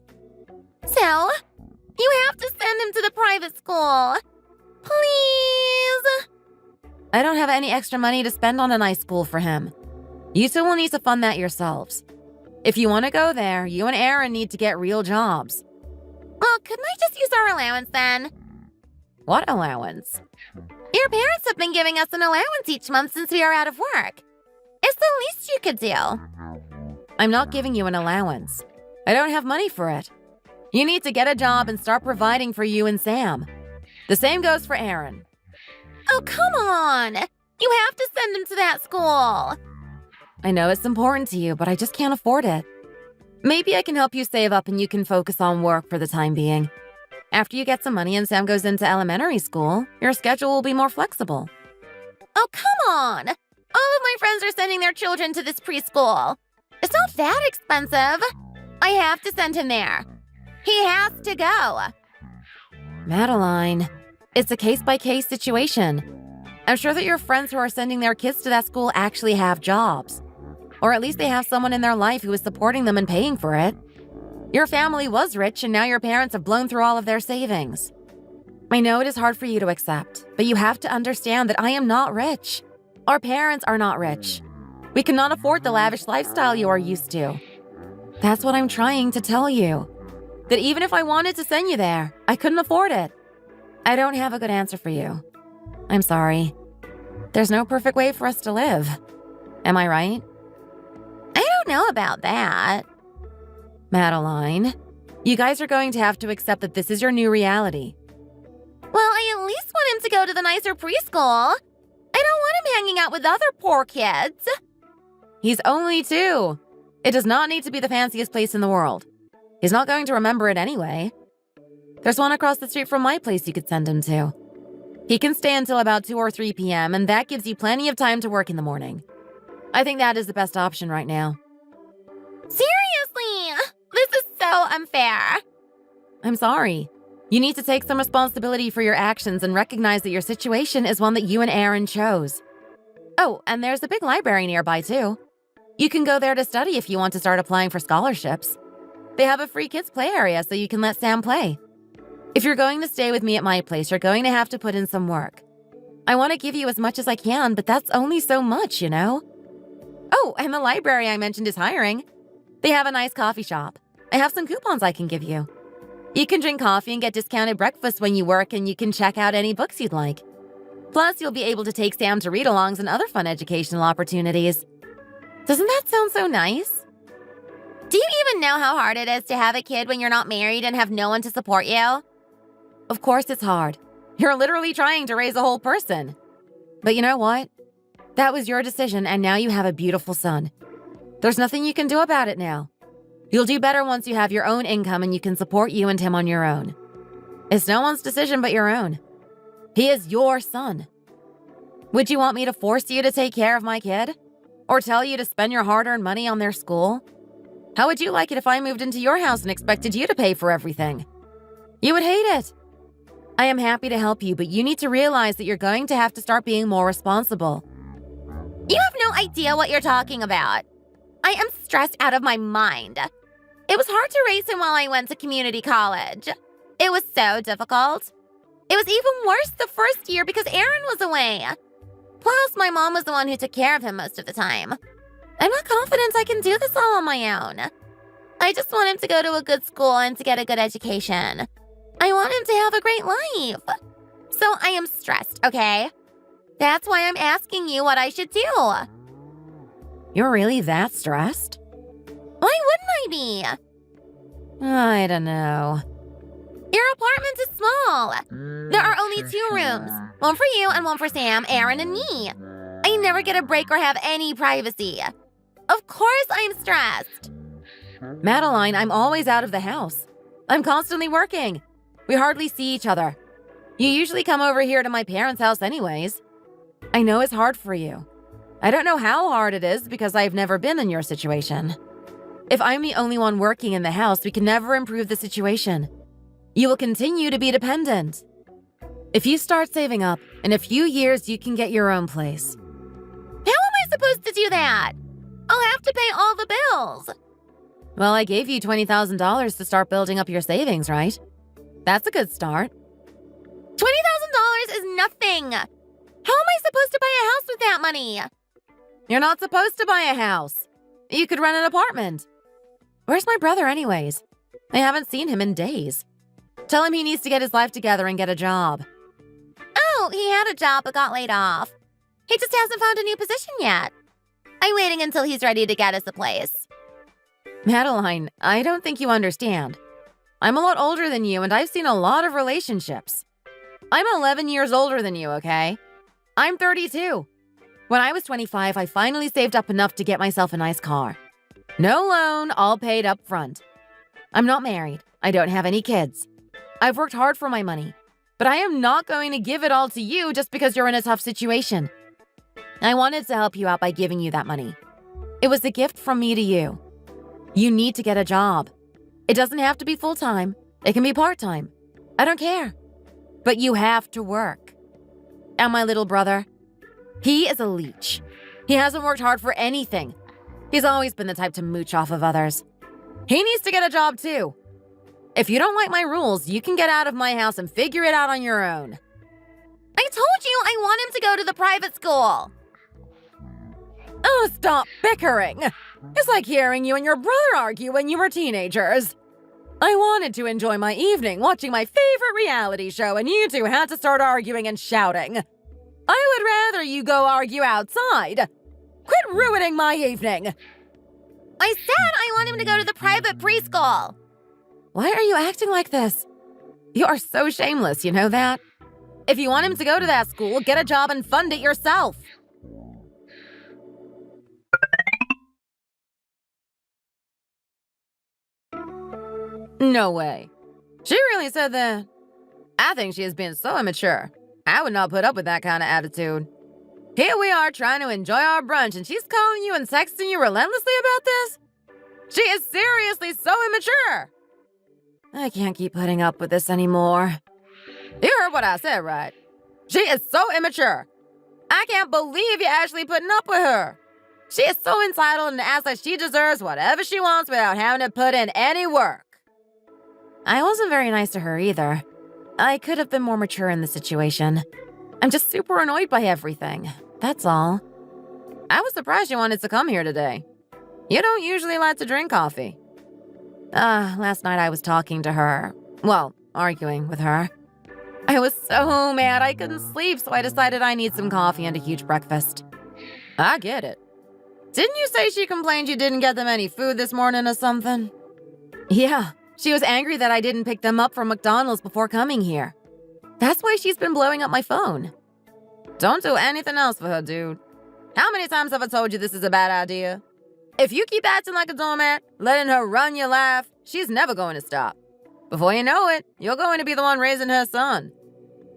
So, you have to send him to the private school. Please. I don't have any extra money to spend on a nice school for him. You two will need to fund that yourselves. If you want to go there, you and Aaron need to get real jobs. Well, couldn't I just use our allowance then? What allowance? Your parents have been giving us an allowance each month since we are out of work. It's the least you could do. I'm not giving you an allowance. I don't have money for it. You need to get a job and start providing for you and Sam. The same goes for Aaron. Oh, come on! You have to send him to that school. I know it's important to you, but I just can't afford it. Maybe I can help you save up and you can focus on work for the time being. After you get some money and Sam goes into elementary school, your schedule will be more flexible. Oh, come on! All of my friends are sending their children to this preschool. It's not that expensive. I have to send him there. He has to go. Madeline, it's a case-by-case situation. I'm sure that your friends who are sending their kids to that school actually have jobs. Or at least they have someone in their life who is supporting them and paying for it. Your family was rich and now your parents have blown through all of their savings. I know it is hard for you to accept, but you have to understand that I am not rich. Our parents are not rich. We cannot afford the lavish lifestyle you are used to. That's what I'm trying to tell you. That even if I wanted to send you there, I couldn't afford it. I don't have a good answer for you. I'm sorry. There's no perfect way for us to live. Am I right? I don't know about that. Madeline, you guys are going to have to accept that this is your new reality. Well, I at least want him to go to the nicer preschool. I don't want him hanging out with other poor kids. He's only 2. It does not need to be the fanciest place in the world. He's not going to remember it anyway. There's one across the street from my place you could send him to. He can stay until about 2 or 3 p.m., and that gives you plenty of time to work in the morning. I think that is the best option right now. Seriously? This is so unfair. I'm sorry. You need to take some responsibility for your actions and recognize that your situation is one that you and Aaron chose. Oh, and there's a big library nearby, too. You can go there to study if you want to start applying for scholarships. They have a free kids' play area so you can let Sam play. If you're going to stay with me at my place, you're going to have to put in some work. I want to give you as much as I can, but that's only so much, you know? Oh, and the library I mentioned is hiring. They have a nice coffee shop. I have some coupons I can give you. You can drink coffee and get discounted breakfast when you work, and you can check out any books you'd like. Plus, you'll be able to take Sam to read-alongs and other fun educational opportunities. Doesn't that sound so nice? Do you even know how hard it is to have a kid when you're not married and have no one to support you? Of course it's hard. You're literally trying to raise a whole person. But you know what? That was your decision, and now you have a beautiful son. There's nothing you can do about it now. You'll do better once you have your own income and you can support you and him on your own. It's no one's decision but your own. He is your son. Would you want me to force you to take care of my kid? Or tell you to spend your hard-earned money on their school? How would you like it if I moved into your house and expected you to pay for everything? You would hate it. I am happy to help you, but you need to realize that you're going to have to start being more responsible. You have no idea what you're talking about. I am stressed out of my mind. It was hard to raise him while I went to community college. It was so difficult. It was even worse the first year because Aaron was away. Plus, my mom was the one who took care of him most of the time. I'm not confident I can do this all on my own. I just want him to go to a good school and to get a good education. I want him to have a great life. So I am stressed, okay? That's why I'm asking you what I should do. You're really that stressed? Why wouldn't I be? I don't know. Your apartment is small. There are only 2 rooms. One for you and one for Sam, Aaron, and me. I never get a break or have any privacy. Of course I'm stressed. Madeline, I'm always out of the house. I'm constantly working. We hardly see each other. You usually come over here to my parents' house anyways. I know it's hard for you. I don't know how hard it is because I've never been in your situation. If I'm the only one working in the house, we can never improve the situation. You will continue to be dependent. If you start saving up, in a few years you can get your own place. How am I supposed to do that? I'll have to pay all the bills. Well, I gave you $20,000 to start building up your savings, right? That's a good start. $20,000 is nothing. How am I supposed to buy a house with that money? You're not supposed to buy a house. You could rent an apartment. Where's my brother anyways? I haven't seen him in days. Tell him he needs to get his life together and get a job. Oh, he had a job but got laid off. He just hasn't found a new position yet. I'm waiting until he's ready to get us a place. Madeline, I don't think you understand. I'm a lot older than you and I've seen a lot of relationships. I'm 11 years older than you, okay? I'm 32. When I was 25, I finally saved up enough to get myself a nice car. No loan, all paid up front. I'm not married. I don't have any kids. I've worked hard for my money, but I am not going to give it all to you just because you're in a tough situation. I wanted to help you out by giving you that money. It was a gift from me to you. You need to get a job. It doesn't have to be full-time. It can be part-time. I don't care. But you have to work. And my little brother, he is a leech. He hasn't worked hard for anything. He's always been the type to mooch off of others. He needs to get a job too. If you don't like my rules, you can get out of my house and figure it out on your own. I told you I want him to go to the private school. Oh, stop bickering. It's like hearing you and your brother argue when you were teenagers. I wanted to enjoy my evening watching my favorite reality show, and you two had to start arguing and shouting. I would rather you go argue outside. Quit ruining my evening. I said I want him to go to the private preschool. Why are you acting like this? You are so shameless, you know that? If you want him to go to that school, get a job and fund it yourself. No way. She really said that. I think she has been so immature. I would not put up with that kind of attitude. Here we are trying to enjoy our brunch and she's calling you and texting you relentlessly about this? She is seriously so immature. I can't keep putting up with this anymore. You heard what I said, right? She is so immature. I can't believe you're actually putting up with her. She is so entitled and acts like she deserves whatever she wants without having to put in any work. I wasn't very nice to her either. I could have been more mature in the situation. I'm just super annoyed by everything. That's all. I was surprised you wanted to come here today. You don't usually like to drink coffee. Last night I was talking to her. Well, arguing with her. I was so mad I couldn't sleep, so I decided I need some coffee and a huge breakfast. I get it. Didn't you say she complained you didn't get them any food this morning or something? Yeah, she was angry that I didn't pick them up from McDonald's before coming here. That's why she's been blowing up my phone. Don't do anything else for her, dude. How many times have I told you this is a bad idea? If you keep acting like a doormat, letting her run your life, she's never going to stop. Before you know it, you're going to be the one raising her son.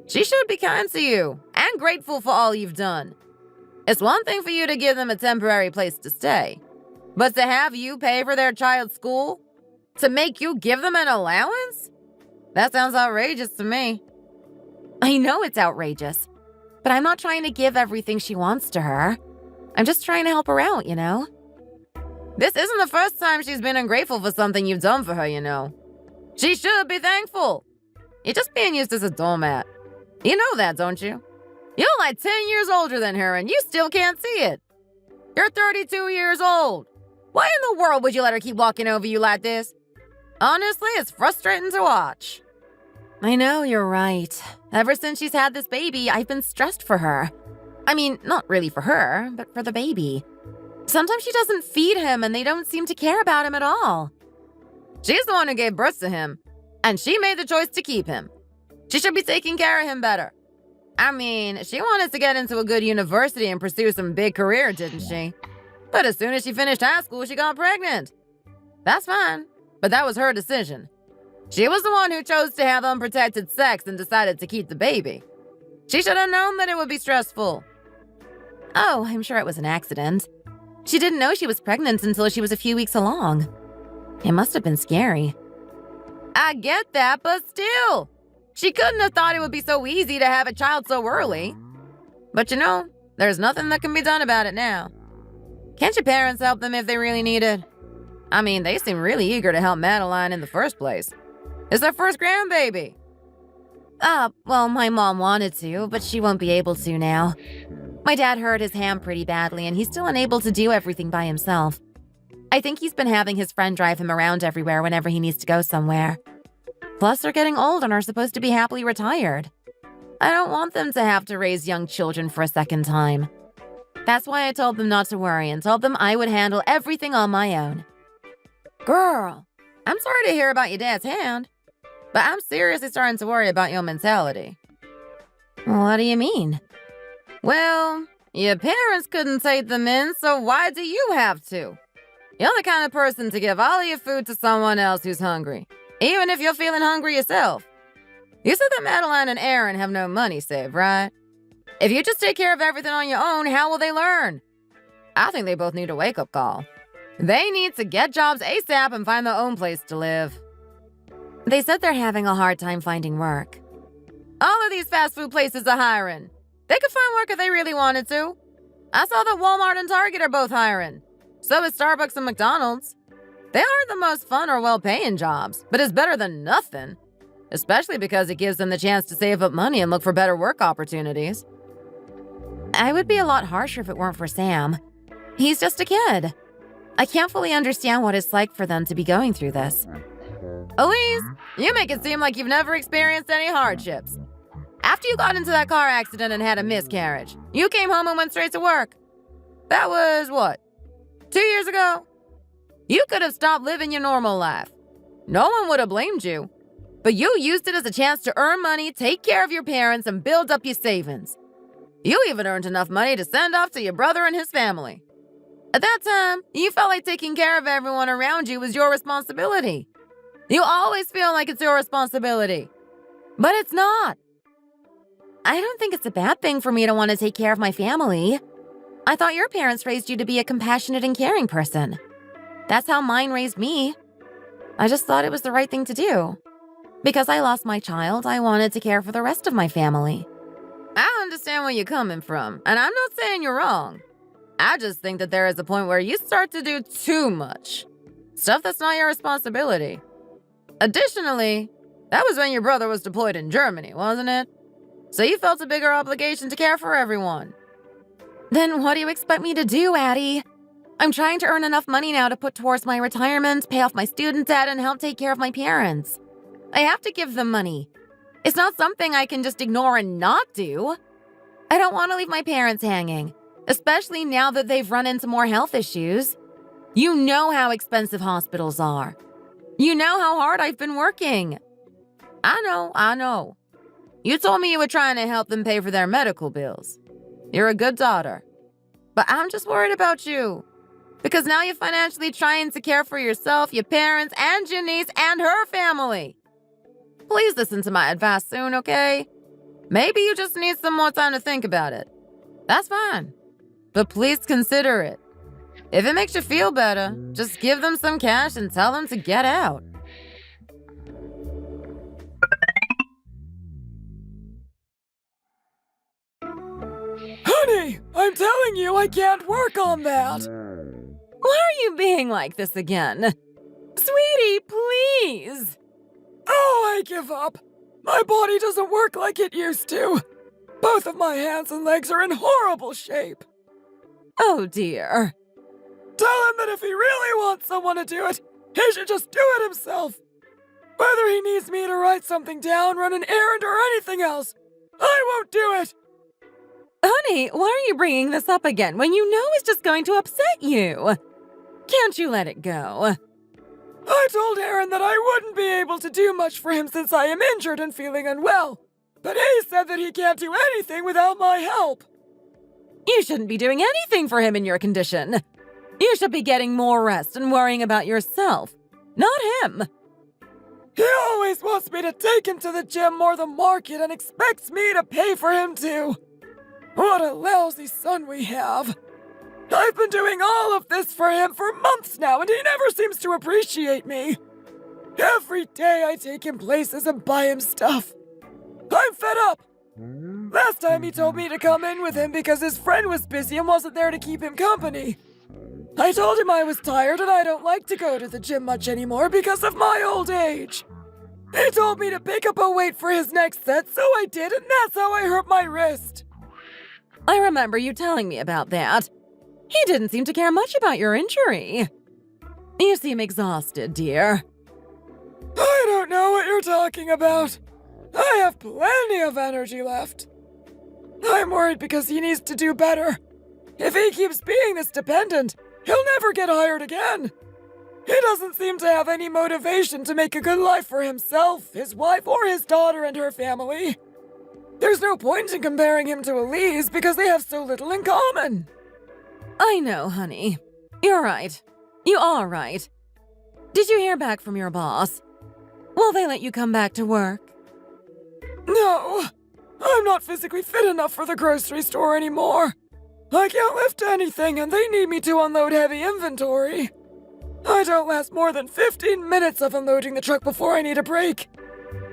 She should be kind to you and grateful for all you've done. It's one thing for you to give them a temporary place to stay, but to have you pay for their child's school? To make you give them an allowance? That sounds outrageous to me. I know it's outrageous, but I'm not trying to give everything she wants to her. I'm just trying to help her out, you know? This isn't the first time she's been ungrateful for something you've done for her, you know. She should be thankful. You're just being used as a doormat. You know that, don't you? You're like 10 years older than her and you still can't see it. You're 32 years old. Why in the world would you let her keep walking over you like this? Honestly, it's frustrating to watch. I know, you're right. Ever since she's had this baby, I've been stressed for her. I mean, not really for her, but for the baby. Sometimes she doesn't feed him and they don't seem to care about him at all. She's the one who gave birth to him, and she made the choice to keep him. She should be taking care of him better. I mean, she wanted to get into a good university and pursue some big career, didn't she? But as soon as she finished high school, she got pregnant. That's fine, but that was her decision. She was the one who chose to have unprotected sex and decided to keep the baby. She should have known that it would be stressful. Oh, I'm sure it was an accident. She didn't know she was pregnant until she was a few weeks along. It must have been scary. I get that, but still. She couldn't have thought it would be so easy to have a child so early. But there's nothing that can be done about it now. Can't your parents help them if they really need it? I mean, they seem really eager to help Madeline in the first place. It's their first grandbaby. Well, my mom wanted to, but she won't be able to now. My dad hurt his hand pretty badly, and he's still unable to do everything by himself. I think he's been having his friend drive him around everywhere whenever he needs to go somewhere. Plus, they're getting old and are supposed to be happily retired. I don't want them to have to raise young children for a second time. That's why I told them not to worry and told them I would handle everything on my own. Girl, I'm sorry to hear about your dad's hand, but I'm seriously starting to worry about your mentality. What do you mean? Well, your parents couldn't take them in, so why do you have to? You're the kind of person to give all of your food to someone else who's hungry, even if you're feeling hungry yourself. You said that Madeline and Aaron have no money saved, right? If you just take care of everything on your own, how will they learn? I think they both need a wake-up call. They need to get jobs ASAP and find their own place to live. They said they're having a hard time finding work. All of these fast food places are hiring. They could find work if they really wanted to. I saw that Walmart and Target are both hiring. So is Starbucks and McDonald's. They aren't the most fun or well-paying jobs, but it's better than nothing. Especially because it gives them the chance to save up money and look for better work opportunities. I would be a lot harsher if it weren't for Sam. He's just a kid. I can't fully understand what it's like for them to be going through this. Elise, you make it seem like you've never experienced any hardships. After you got into that car accident and had a miscarriage, you came home and went straight to work. That was, what, 2 years ago? You could have stopped living your normal life. No one would have blamed you. But you used it as a chance to earn money, take care of your parents, and build up your savings. You even earned enough money to send off to your brother and his family. At that time, you felt like taking care of everyone around you was your responsibility. You always feel like it's your responsibility. But it's not. I don't think it's a bad thing for me to want to take care of my family. I thought your parents raised you to be a compassionate and caring person. That's how mine raised me. I just thought it was the right thing to do. Because I lost my child, I wanted to care for the rest of my family. I understand where you're coming from, and I'm not saying you're wrong. I just think that there is a point where you start to do too much. Stuff that's not your responsibility. Additionally, that was when your brother was deployed in Germany, wasn't it? So you felt a bigger obligation to care for everyone. Then what do you expect me to do, Addie? I'm trying to earn enough money now to put towards my retirement, pay off my student debt, and help take care of my parents. I have to give them money. It's not something I can just ignore and not do. I don't want to leave my parents hanging, especially now that they've run into more health issues. You know how expensive hospitals are. You know how hard I've been working. I know. You told me you were trying to help them pay for their medical bills. You're a good daughter. But I'm just worried about you. Because now you're financially trying to care for yourself, your parents, and your niece and her family. Please listen to my advice soon, okay? Maybe you just need some more time to think about it. That's fine. But please consider it. If it makes you feel better, just give them some cash and tell them to get out. Honey, I'm telling you, I can't work on that. Why are you being like this again? Sweetie, please. Oh, I give up. My body doesn't work like it used to. Both of my hands and legs are in horrible shape. Oh, dear. Tell him that if he really wants someone to do it, he should just do it himself. Whether he needs me to write something down, run an errand, or anything else, I won't do it. Honey, why are you bringing this up again when you know it's just going to upset you? Can't you let it go? I told Aaron that I wouldn't be able to do much for him since I am injured and feeling unwell. But he said that he can't do anything without my help. You shouldn't be doing anything for him in your condition. You should be getting more rest and worrying about yourself, not him. He always wants me to take him to the gym or the market and expects me to pay for him too. What a lousy son we have. I've been doing all of this for him for months now, and he never seems to appreciate me. Every day I take him places and buy him stuff. I'm fed up. Last time he told me to come in with him because his friend was busy and wasn't there to keep him company. I told him I was tired and I don't like to go to the gym much anymore because of my old age. He told me to pick up a weight for his next set, so I did, and that's how I hurt my wrist. I remember you telling me about that. He didn't seem to care much about your injury. You seem exhausted, dear. I don't know what you're talking about. I have plenty of energy left. I'm worried because he needs to do better. If he keeps being this dependent, he'll never get hired again. He doesn't seem to have any motivation to make a good life for himself, his wife, or his daughter and her family. There's no point in comparing him to Elise because they have so little in common. I know, honey. You're right. You are right. Did you hear back from your boss? Will they let you come back to work? No, I'm not physically fit enough for the grocery store anymore. I can't lift anything and they need me to unload heavy inventory. I don't last more than 15 minutes of unloading the truck before I need a break.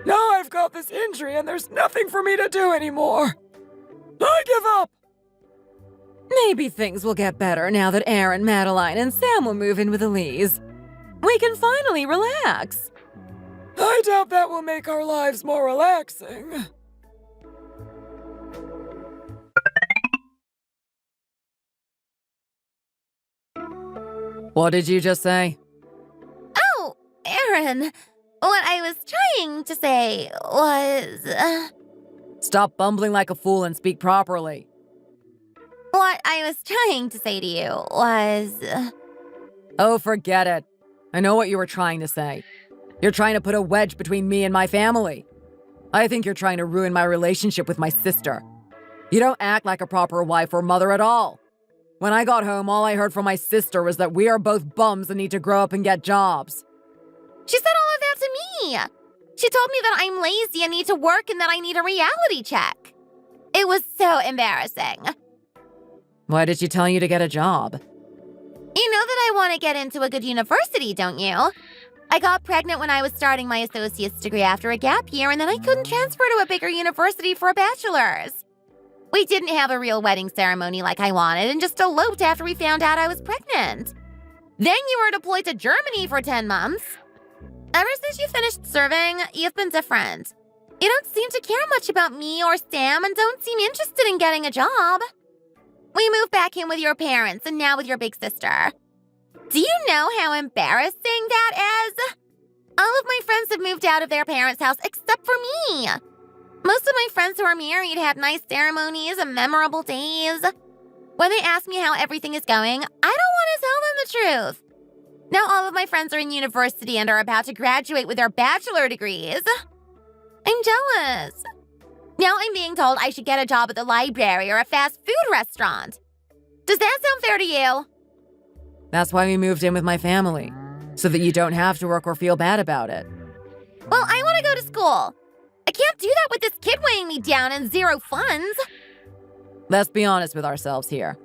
Now I've got this injury and there's nothing for me to do anymore. I give up. Maybe things will get better now that Aaron, Madeline, and Sam will move in with Elise. We can finally relax. I doubt that will make our lives more relaxing. What did you just say? Oh, Aaron. What I was trying to say was... Stop bumbling like a fool and speak properly. What I was trying to say to you was... Oh, forget it. I know what you were trying to say. You're trying to put a wedge between me and my family. I think you're trying to ruin my relationship with my sister. You don't act like a proper wife or mother at all. When I got home, all I heard from my sister was that we are both bums and need to grow up and get jobs. She said all of that to me. She told me that I'm lazy and need to work and that I need a reality check. It was so embarrassing. Why did she tell you to get a job? You know that I want to get into a good university, don't you? I got pregnant when I was starting my associate's degree after a gap year, and then I couldn't transfer to a bigger university for a bachelor's. We didn't have a real wedding ceremony like I wanted and just eloped after we found out I was pregnant. Then you were deployed to Germany for 10 months. Ever since you finished serving, you've been different. You don't seem to care much about me or Sam and don't seem interested in getting a job. We moved back in with your parents and now with your big sister. Do you know how embarrassing that is? All of my friends have moved out of their parents' house except for me. Most of my friends who are married have nice ceremonies and memorable days. When they ask me how everything is going, I don't want to tell them the truth. Now all of my friends are in university and are about to graduate with their bachelor degrees. I'm jealous. Now I'm being told I should get a job at the library or a fast food restaurant. Does that sound fair to you? That's why we moved in with my family, so that you don't have to work or feel bad about it. Well, I want to go to school. I can't do that with this kid weighing me down and zero funds. Let's be honest with ourselves here.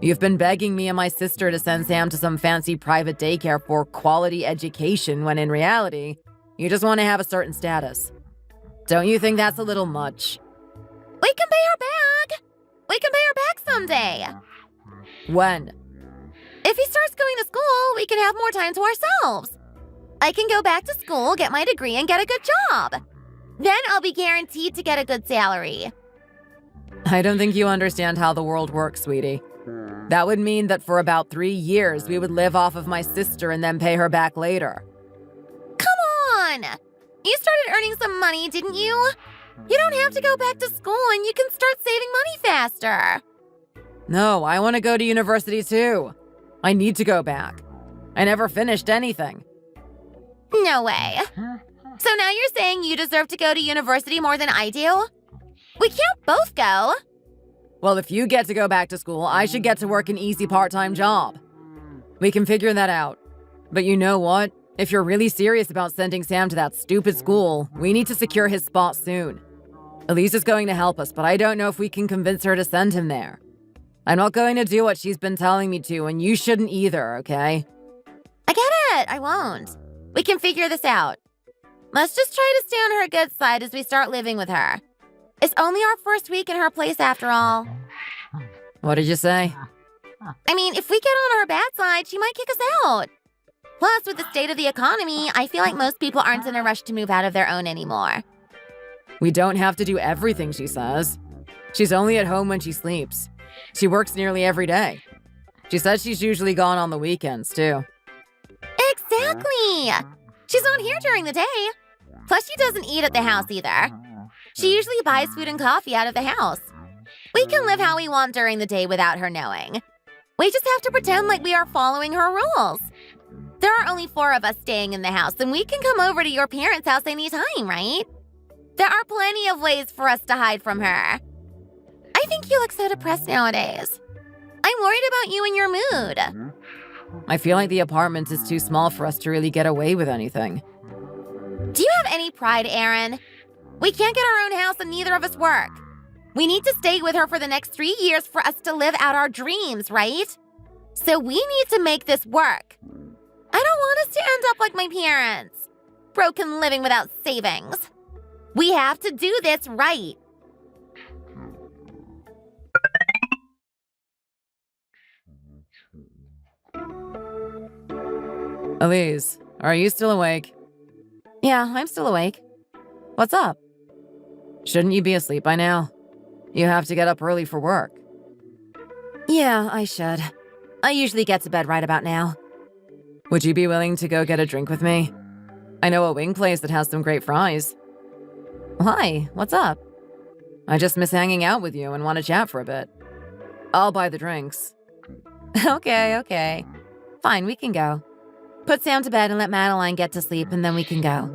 You've been begging me and my sister to send Sam to some fancy private daycare for quality education when in reality, you just want to have a certain status. Don't you think that's a little much? We can pay her back. We can pay her back someday. When? If he starts going to school, we can have more time to ourselves. I can go back to school, get my degree, and get a good job. Then I'll be guaranteed to get a good salary. I don't think you understand how the world works, sweetie. That would mean that for about 3 years, we would live off of my sister and then pay her back later. Come on! You started earning some money, didn't you? You don't have to go back to school and you can start saving money faster. No, I want to go to university too. I need to go back. I never finished anything. No way. So now you're saying you deserve to go to university more than I do? We can't both go. Well, if you get to go back to school, I should get to work an easy part-time job. We can figure that out. But you know what? If you're really serious about sending Sam to that stupid school, we need to secure his spot soon. Elise is going to help us, but I don't know if we can convince her to send him there. I'm not going to do what she's been telling me to, and you shouldn't either, okay? I get it. I won't. We can figure this out. Let's just try to stay on her good side as we start living with her. It's only our first week in her place after all. What did you say? I mean, if we get on her bad side, she might kick us out. Plus, with the state of the economy, I feel like most people aren't in a rush to move out of their own anymore. We don't have to do everything she says. She's only at home when she sleeps. She works nearly every day. She says she's usually gone on the weekends, too. Exactly! She's not here during the day. Plus, she doesn't eat at the house either. She usually buys food and coffee out of the house. We can live how we want during the day without her knowing. We just have to pretend like we are following her rules. There are only 4 of us staying in the house, and we can come over to your parents' house anytime, right? There are plenty of ways for us to hide from her. I think you look so depressed nowadays. I'm worried about you and your mood. I feel like the apartment is too small for us to really get away with anything. Do you have any pride, Aaron? We can't get our own house and neither of us work. We need to stay with her for the next 3 years for us to live out our dreams, right? So we need to make this work. I don't want us to end up like my parents, broken living without savings. We have to do this right. Elise, are you still awake? Yeah, I'm still awake. What's up? Shouldn't you be asleep by now? You have to get up early for work. Yeah, I should. I usually get to bed right about now. Would you be willing to go get a drink with me? I know a wing place that has some great fries. Why? What's up? I just miss hanging out with you and want to chat for a bit. I'll buy the drinks. Okay. Fine, we can go. Put Sam to bed and let Madeline get to sleep, and then we can go.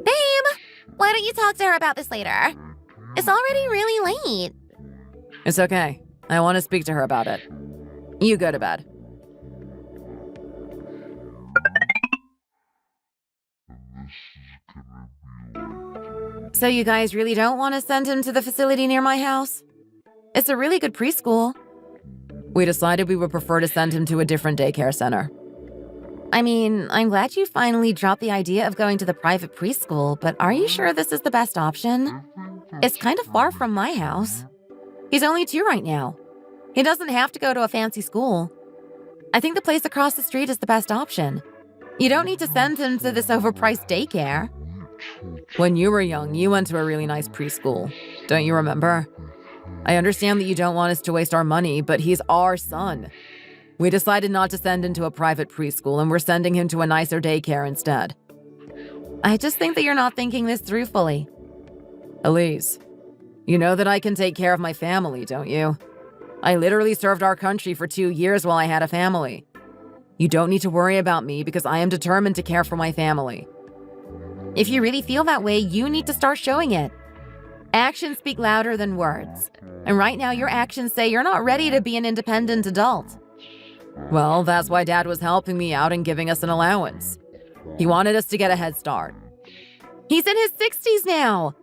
Babe, why don't you talk to her about this later? It's already really late. It's okay. I want to speak to her about it. You go to bed. So you guys really don't want to send him to the facility near my house? It's a really good preschool. We decided we would prefer to send him to a different daycare center. I mean, I'm glad you finally dropped the idea of going to the private preschool, but are you sure this is the best option? It's kind of far from my house. He's only 2 right now. He doesn't have to go to a fancy school. I think the place across the street is the best option. You don't need to send him to this overpriced daycare. When you were young, you went to a really nice preschool. Don't you remember? I understand that you don't want us to waste our money, but he's our son. We decided not to send him to a private preschool, and we're sending him to a nicer daycare instead. I just think that you're not thinking this through fully. Elise, you know that I can take care of my family, don't you? I literally served our country for 2 years while I had a family. You don't need to worry about me because I am determined to care for my family. If you really feel that way, you need to start showing it. Actions speak louder than words. And right now, your actions say you're not ready to be an independent adult. Well, that's why Dad was helping me out and giving us an allowance. He wanted us to get a head start. He's in his 60s now.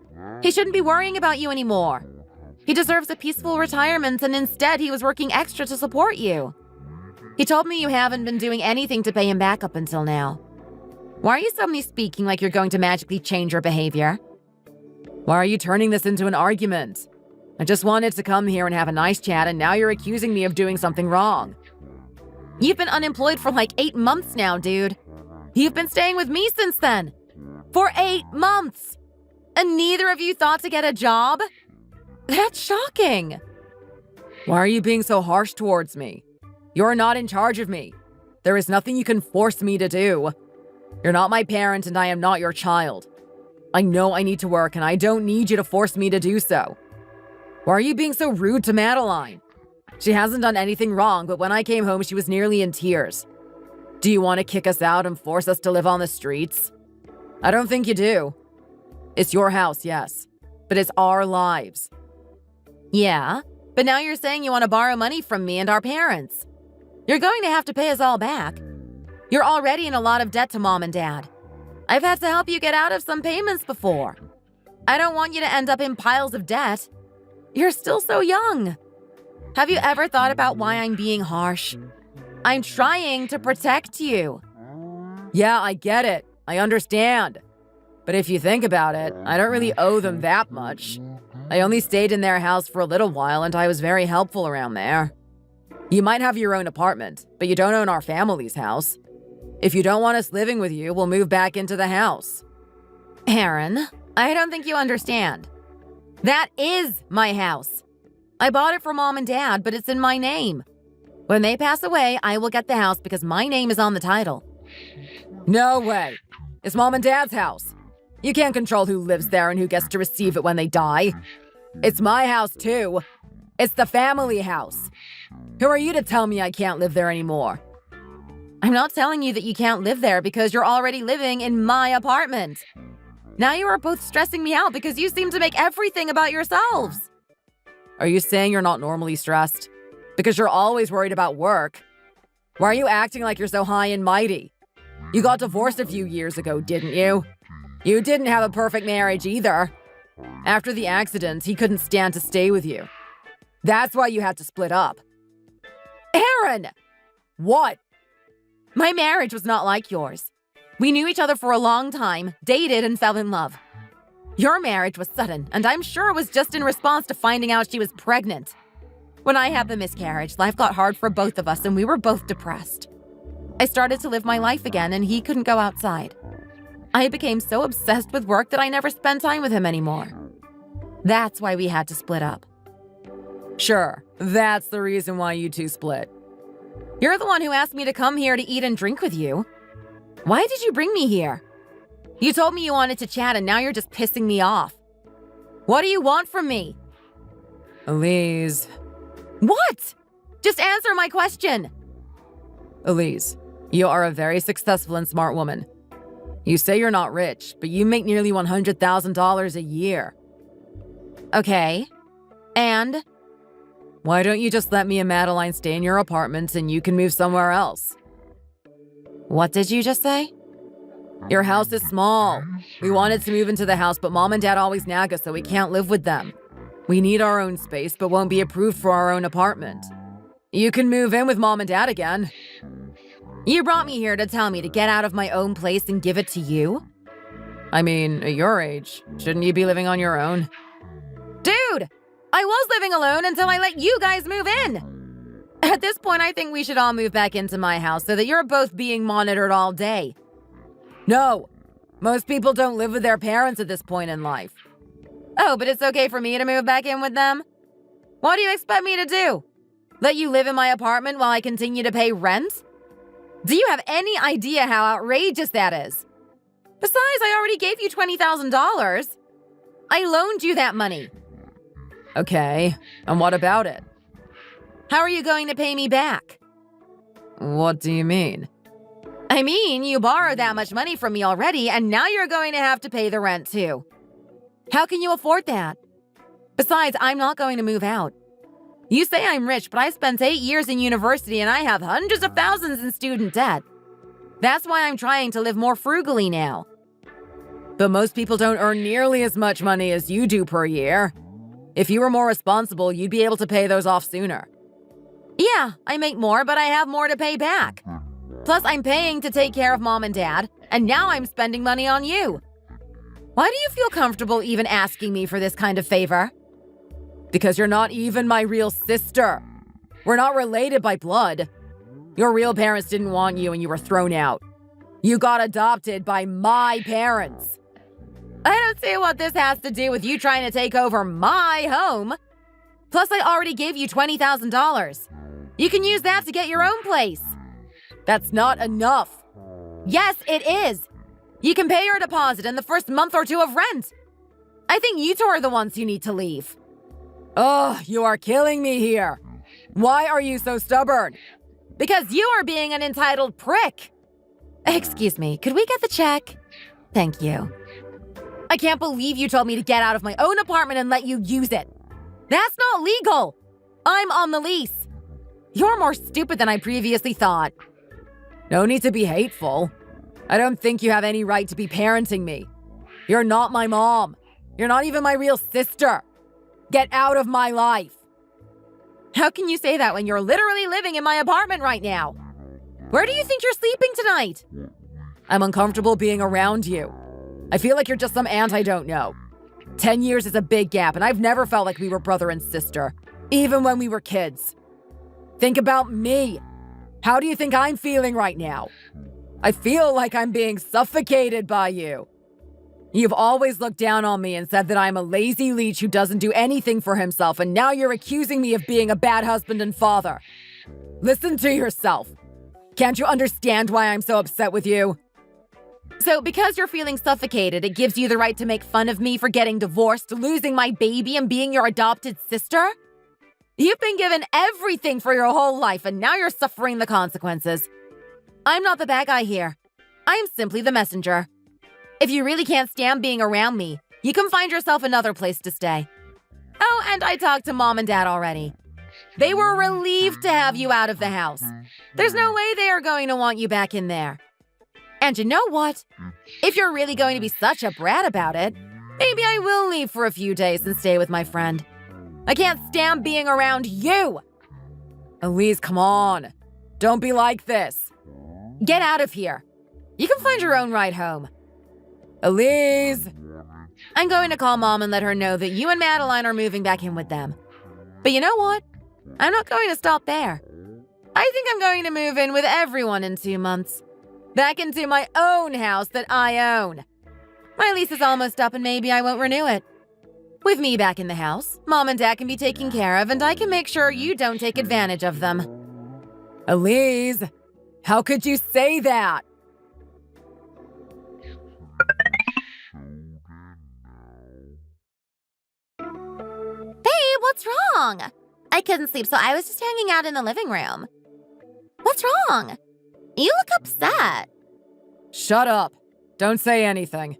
He shouldn't be worrying about you anymore. He deserves a peaceful retirement, and instead he was working extra to support you. He told me you haven't been doing anything to pay him back up until now. Why are you suddenly speaking like you're going to magically change your behavior? Why are you turning this into an argument? I just wanted to come here and have a nice chat, and now you're accusing me of doing something wrong. You've been unemployed for like 8 months now, dude. You've been staying with me since then. For 8 months. And neither of you thought to get a job? That's shocking. Why are you being so harsh towards me? You're not in charge of me. There is nothing you can force me to do. You're not my parent and I am not your child. I know I need to work and I don't need you to force me to do so. Why are you being so rude to Madeline? She hasn't done anything wrong, but when I came home, she was nearly in tears. Do you want to kick us out and force us to live on the streets? I don't think you do. It's your house, yes, but it's our lives. Yeah, but now you're saying you want to borrow money from me and our parents. You're going to have to pay us all back. You're already in a lot of debt to Mom and Dad. I've had to help you get out of some payments before. I don't want you to end up in piles of debt. You're still so young. Have you ever thought about why I'm being harsh? I'm trying to protect you. Yeah, I get it. I understand. But if you think about it, I don't really owe them that much. I only stayed in their house for a little while and I was very helpful around there. You might have your own apartment, but you don't own our family's house. If you don't want us living with you, we'll move back into the house. Aaron, I don't think you understand. That is my house. I bought it for Mom and Dad, but it's in my name. When they pass away, I will get the house because my name is on the title. No way. It's Mom and Dad's house. You can't control who lives there and who gets to receive it when they die. It's my house, too. It's the family house. Who are you to tell me I can't live there anymore? I'm not telling you that you can't live there because you're already living in my apartment. Now you are both stressing me out because you seem to make everything about yourselves. Are you saying you're not normally stressed? Because you're always worried about work. Why are you acting like you're so high and mighty? You got divorced a few years ago, didn't you? You didn't have a perfect marriage either. After the accident, he couldn't stand to stay with you. That's why you had to split up. Aaron! What? My marriage was not like yours. We knew each other for a long time, dated, and fell in love. Your marriage was sudden, and I'm sure it was just in response to finding out she was pregnant. When I had the miscarriage, life got hard for both of us, and we were both depressed. I started to live my life again, and he couldn't go outside. I became so obsessed with work that I never spent time with him anymore. That's why we had to split up. Sure, that's the reason why you two split. You're the one who asked me to come here to eat and drink with you. Why did you bring me here? You told me you wanted to chat and now you're just pissing me off. What do you want from me? Elise. What? Just answer my question. Elise, you are a very successful and smart woman. You say you're not rich, but you make nearly $100,000 a year. Okay. And? Why don't you just let me and Madeline stay in your apartment and you can move somewhere else? What did you just say? Your house is small. We wanted to move into the house, but Mom and Dad always nag us, so we can't live with them. We need our own space, but won't be approved for our own apartment. You can move in with Mom and Dad again. You brought me here to tell me to get out of my own place and give it to you? I mean, at your age, shouldn't you be living on your own? Dude! I was living alone until I let you guys move in! At this point, I think we should all move back into my house so that you're both being monitored all day. No! Most people don't live with their parents at this point in life. Oh, but it's okay for me to move back in with them? What do you expect me to do? Let you live in my apartment while I continue to pay rent? Do you have any idea how outrageous that is? Besides, I already gave you $20,000. I loaned you that money. Okay, and what about it? How are you going to pay me back? What do you mean? I mean, you borrowed that much money from me already, and now you're going to have to pay the rent too. How can you afford that? Besides, I'm not going to move out. You say I'm rich, but I spent 8 years in university and I have hundreds of thousands in student debt. That's why I'm trying to live more frugally now. But most people don't earn nearly as much money as you do per year. If you were more responsible, you'd be able to pay those off sooner. Yeah, I make more, but I have more to pay back. Plus, I'm paying to take care of Mom and Dad, and now I'm spending money on you. Why do you feel comfortable even asking me for this kind of favor? Because you're not even my real sister. We're not related by blood. Your real parents didn't want you and you were thrown out. You got adopted by my parents. I don't see what this has to do with you trying to take over my home. Plus, I already gave you $20,000. You can use that to get your own place. That's not enough. Yes, it is. You can pay your deposit and the first month or two of rent. I think you two are the ones who need to leave. Ugh, you are killing me here. Why are you so stubborn? Because you are being an entitled prick. Excuse me, could we get the check? Thank you. I can't believe you told me to get out of my own apartment and let you use it. That's not legal. I'm on the lease. You're more stupid than I previously thought. No need to be hateful. I don't think you have any right to be parenting me. You're not my mom. You're not even my real sister. Get out of my life. How can you say that when you're literally living in my apartment right now? Where do you think you're sleeping tonight? I'm uncomfortable being around you. I feel like you're just some aunt I don't know. 10 years is a big gap, and I've never felt like we were brother and sister, even when we were kids. Think about me. How do you think I'm feeling right now? I feel like I'm being suffocated by you. You've always looked down on me and said that I'm a lazy leech who doesn't do anything for himself, and now you're accusing me of being a bad husband and father. Listen to yourself. Can't you understand why I'm so upset with you? So because you're feeling suffocated, it gives you the right to make fun of me for getting divorced, losing my baby, and being your adopted sister? You've been given everything for your whole life, and now you're suffering the consequences. I'm not the bad guy here. I'm simply the messenger. If you really can't stand being around me, you can find yourself another place to stay. Oh, and I talked to Mom and Dad already. They were relieved to have you out of the house. There's no way they are going to want you back in there. And you know what? If you're really going to be such a brat about it, maybe I will leave for a few days and stay with my friend. I can't stand being around you! Elise, come on. Don't be like this. Get out of here. You can find your own ride home. Elise! I'm going to call Mom and let her know that you and Madeline are moving back in with them. But you know what? I'm not going to stop there. I think I'm going to move in with everyone in 2 months. Back into my own house that I own. My lease is almost up and maybe I won't renew it. With me back in the house, Mom and Dad can be taken care of and I can make sure you don't take advantage of them. Elise, how could you say that? Babe, what's wrong? I couldn't sleep, so I was just hanging out in the living room. What's wrong? You look upset. Shut up. Don't say anything.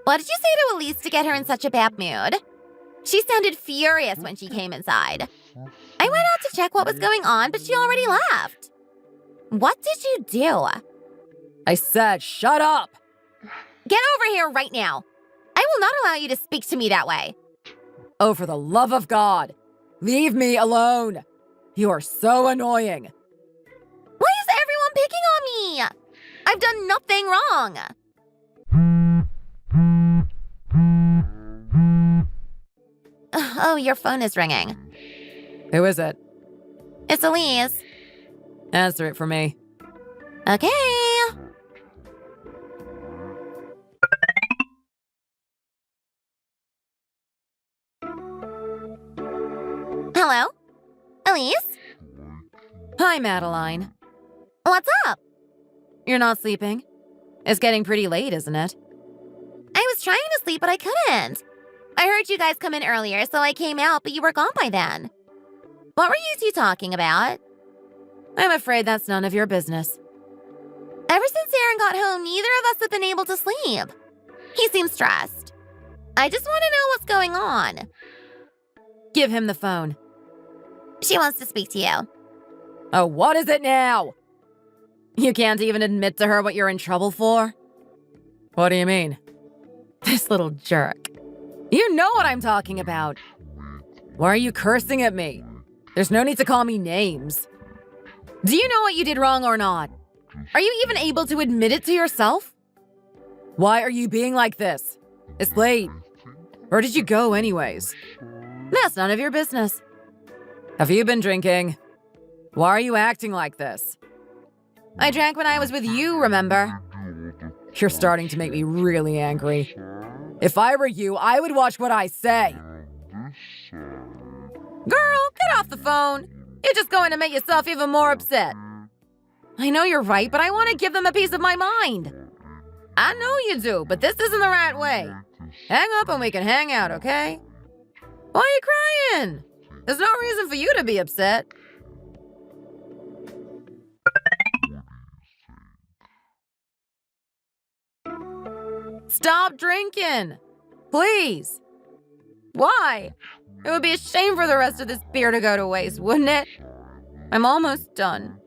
What did you say to Elise to get her in such a bad mood? She sounded furious when she came inside. I went out to check what was going on, but she already left. What did you do? I said shut up. Get over here right now. I will not allow you to speak to me that way. Oh, for the love of God. Leave me alone. You are so annoying. Why is everyone picking on me? I've done nothing wrong. Oh, your phone is ringing. Who is it? It's Elise. Answer it for me. Okay. Hello? Elise? Hi, Madeline. What's up? You're not sleeping? It's getting pretty late, isn't it? I was trying to sleep, but I couldn't. I heard you guys come in earlier, so I came out, but you were gone by then. What were you two talking about? I'm afraid that's none of your business. Ever since Aaron got home, neither of us have been able to sleep. He seems stressed. I just want to know what's going on. Give him the phone. She wants to speak to you. Oh, what is it now? You can't even admit to her what you're in trouble for? What do you mean? This little jerk. You know what I'm talking about. Why are you cursing at me? There's no need to call me names. Do you know what you did wrong or not? Are you even able to admit it to yourself? Why are you being like this? It's late. Where did you go anyways? That's none of your business. Have you been drinking? Why are you acting like this? I drank when I was with you, remember? You're starting to make me really angry. If I were you, I would watch what I say. Girl, get off the phone. You're just going to make yourself even more upset. I know you're right, but I want to give them a piece of my mind. I know you do, but this isn't the right way. Hang up and we can hang out, okay? Why are you crying? There's no reason for you to be upset. Stop drinking! Please! Why? It would be a shame for the rest of this beer to go to waste, wouldn't it? I'm almost done.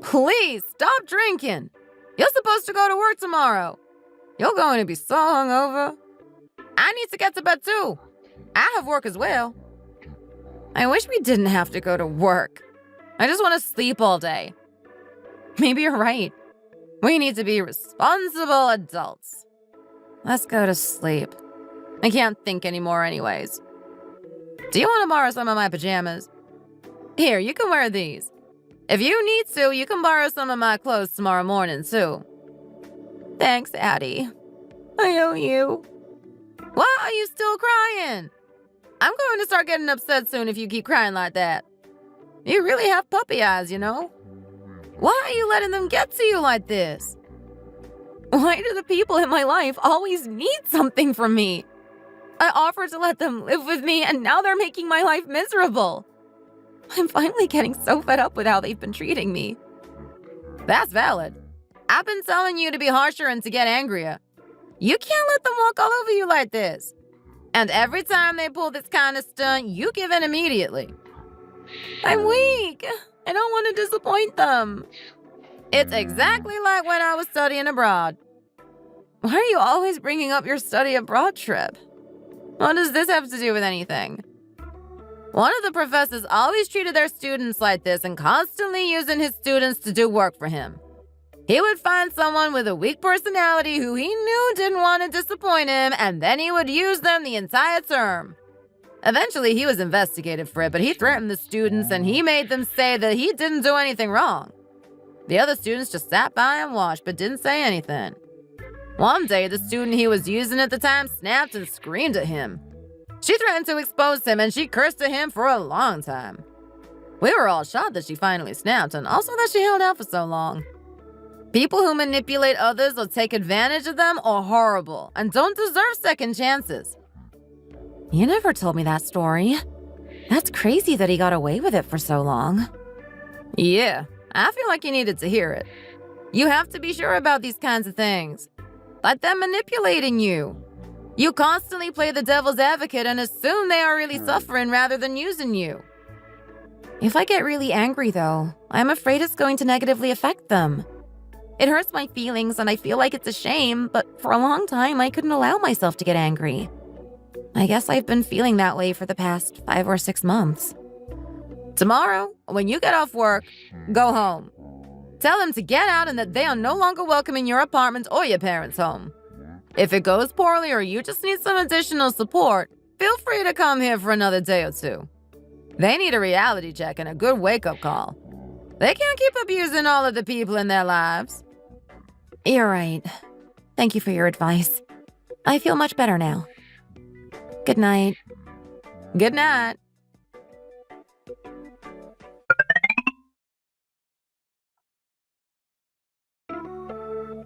Please, stop drinking! You're supposed to go to work tomorrow. You're going to be so hungover. I need to get to bed too. I have work as well. I wish we didn't have to go to work. I just want to sleep all day. Maybe you're right. We need to be responsible adults. Let's go to sleep. I can't think anymore anyways. Do you want to borrow some of my pajamas? Here, you can wear these. If you need to, you can borrow some of my clothes tomorrow morning, too. Thanks, Addie. I owe you. Why are you still crying? I'm going to start getting upset soon if you keep crying like that. You really have puppy eyes, you know? Why are you letting them get to you like this? Why do the people in my life always need something from me? I offered to let them live with me, and now they're making my life miserable. I'm finally getting so fed up with how they've been treating me. That's valid. I've been telling you to be harsher and to get angrier. You can't let them walk all over you like this. And every time they pull this kind of stunt, you give in immediately. I'm weak. I don't want to disappoint them. It's exactly like when I was studying abroad. Why are you always bringing up your study abroad trip? What does this have to do with anything? One of the professors always treated their students like this and constantly using his students to do work for him. He would find someone with a weak personality who he knew didn't want to disappoint him, and then he would use them the entire term. Eventually, he was investigated for it, but he threatened the students and he made them say that he didn't do anything wrong. The other students just sat by and watched, but didn't say anything. One day, the student he was using at the time snapped and screamed at him. She threatened to expose him, and she cursed at him for a long time. We were all shocked that she finally snapped, and also that she held out for so long. People who manipulate others or take advantage of them are horrible and don't deserve second chances. You never told me that story. That's crazy that he got away with it for so long. Yeah, I feel like you needed to hear it. You have to be sure about these kinds of things. Like them manipulating you. You constantly play the devil's advocate and assume they are really suffering rather than using you. If I get really angry, though, I'm afraid it's going to negatively affect them. It hurts my feelings and I feel like it's a shame, but for a long time I couldn't allow myself to get angry. I guess I've been feeling that way for the past 5 or 6 months. Tomorrow, when you get off work, go home. Tell them to get out and that they are no longer welcome in your apartment or your parents' home. If it goes poorly or you just need some additional support, feel free to come here for another day or 2. They need a reality check and a good wake-up call. They can't keep abusing all of the people in their lives. You're right. Thank you for your advice. I feel much better now. Good night. Good night.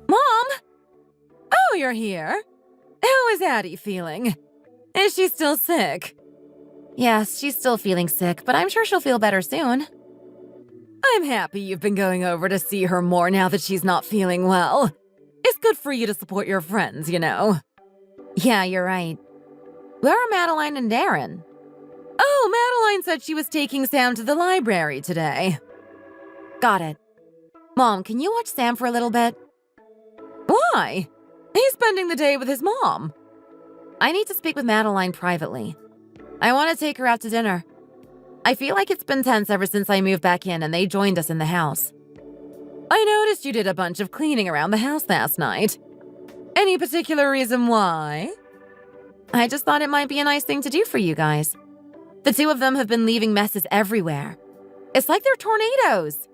Mom! Oh, you're here. How is Addie feeling? Is she still sick? Yes, she's still feeling sick, but I'm sure she'll feel better soon. I'm happy you've been going over to see her more now that she's not feeling well. It's good for you to support your friends, you know. Yeah, you're right. Where are Madeline and Darren? Oh, Madeline said she was taking Sam to the library today. Got it. Mom, can you watch Sam for a little bit? Why? He's spending the day with his mom. I need to speak with Madeline privately. I want to take her out to dinner. I feel like it's been tense ever since I moved back in and they joined us in the house. I noticed you did a bunch of cleaning around the house last night. Any particular reason why? I just thought it might be a nice thing to do for you guys. The two of them have been leaving messes everywhere. It's like they're tornadoes.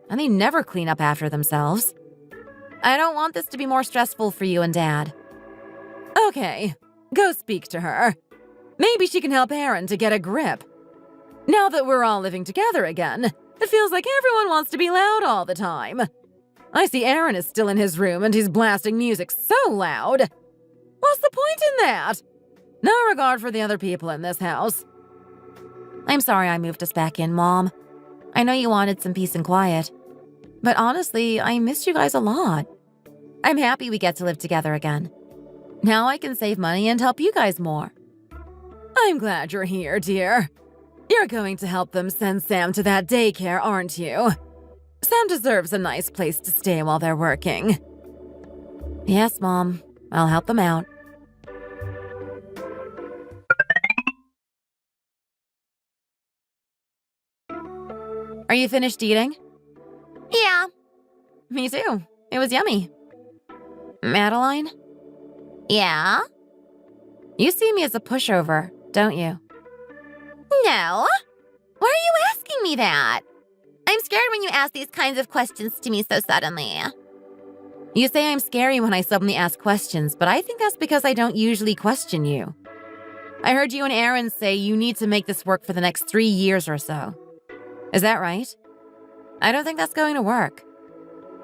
And they never clean up after themselves. I don't want this to be more stressful for you and Dad. Okay, go speak to her. Maybe she can help Aaron to get a grip. Now that we're all living together again, it feels like everyone wants to be loud all the time. I see Aaron is still in his room and he's blasting music so loud. What's the point in that? No regard for the other people in this house. I'm sorry I moved us back in, Mom. I know you wanted some peace and quiet. But honestly, I missed you guys a lot. I'm happy we get to live together again. Now I can save money and help you guys more. I'm glad you're here, dear. You're going to help them send Sam to that daycare, aren't you? Sam deserves a nice place to stay while they're working. Yes, Mom. I'll help them out. Are you finished eating? Yeah. Me too. It was yummy. Madeline, Yeah? you see me as a pushover, don't you? No. Why are you asking me that? I'm scared when you ask these kinds of questions to me so suddenly. You say I'm scary when I suddenly ask questions, but I think that's because I don't usually question you. I heard you and Aaron say you need to make this work for the next 3 years or so. Is that right? I don't think that's going to work.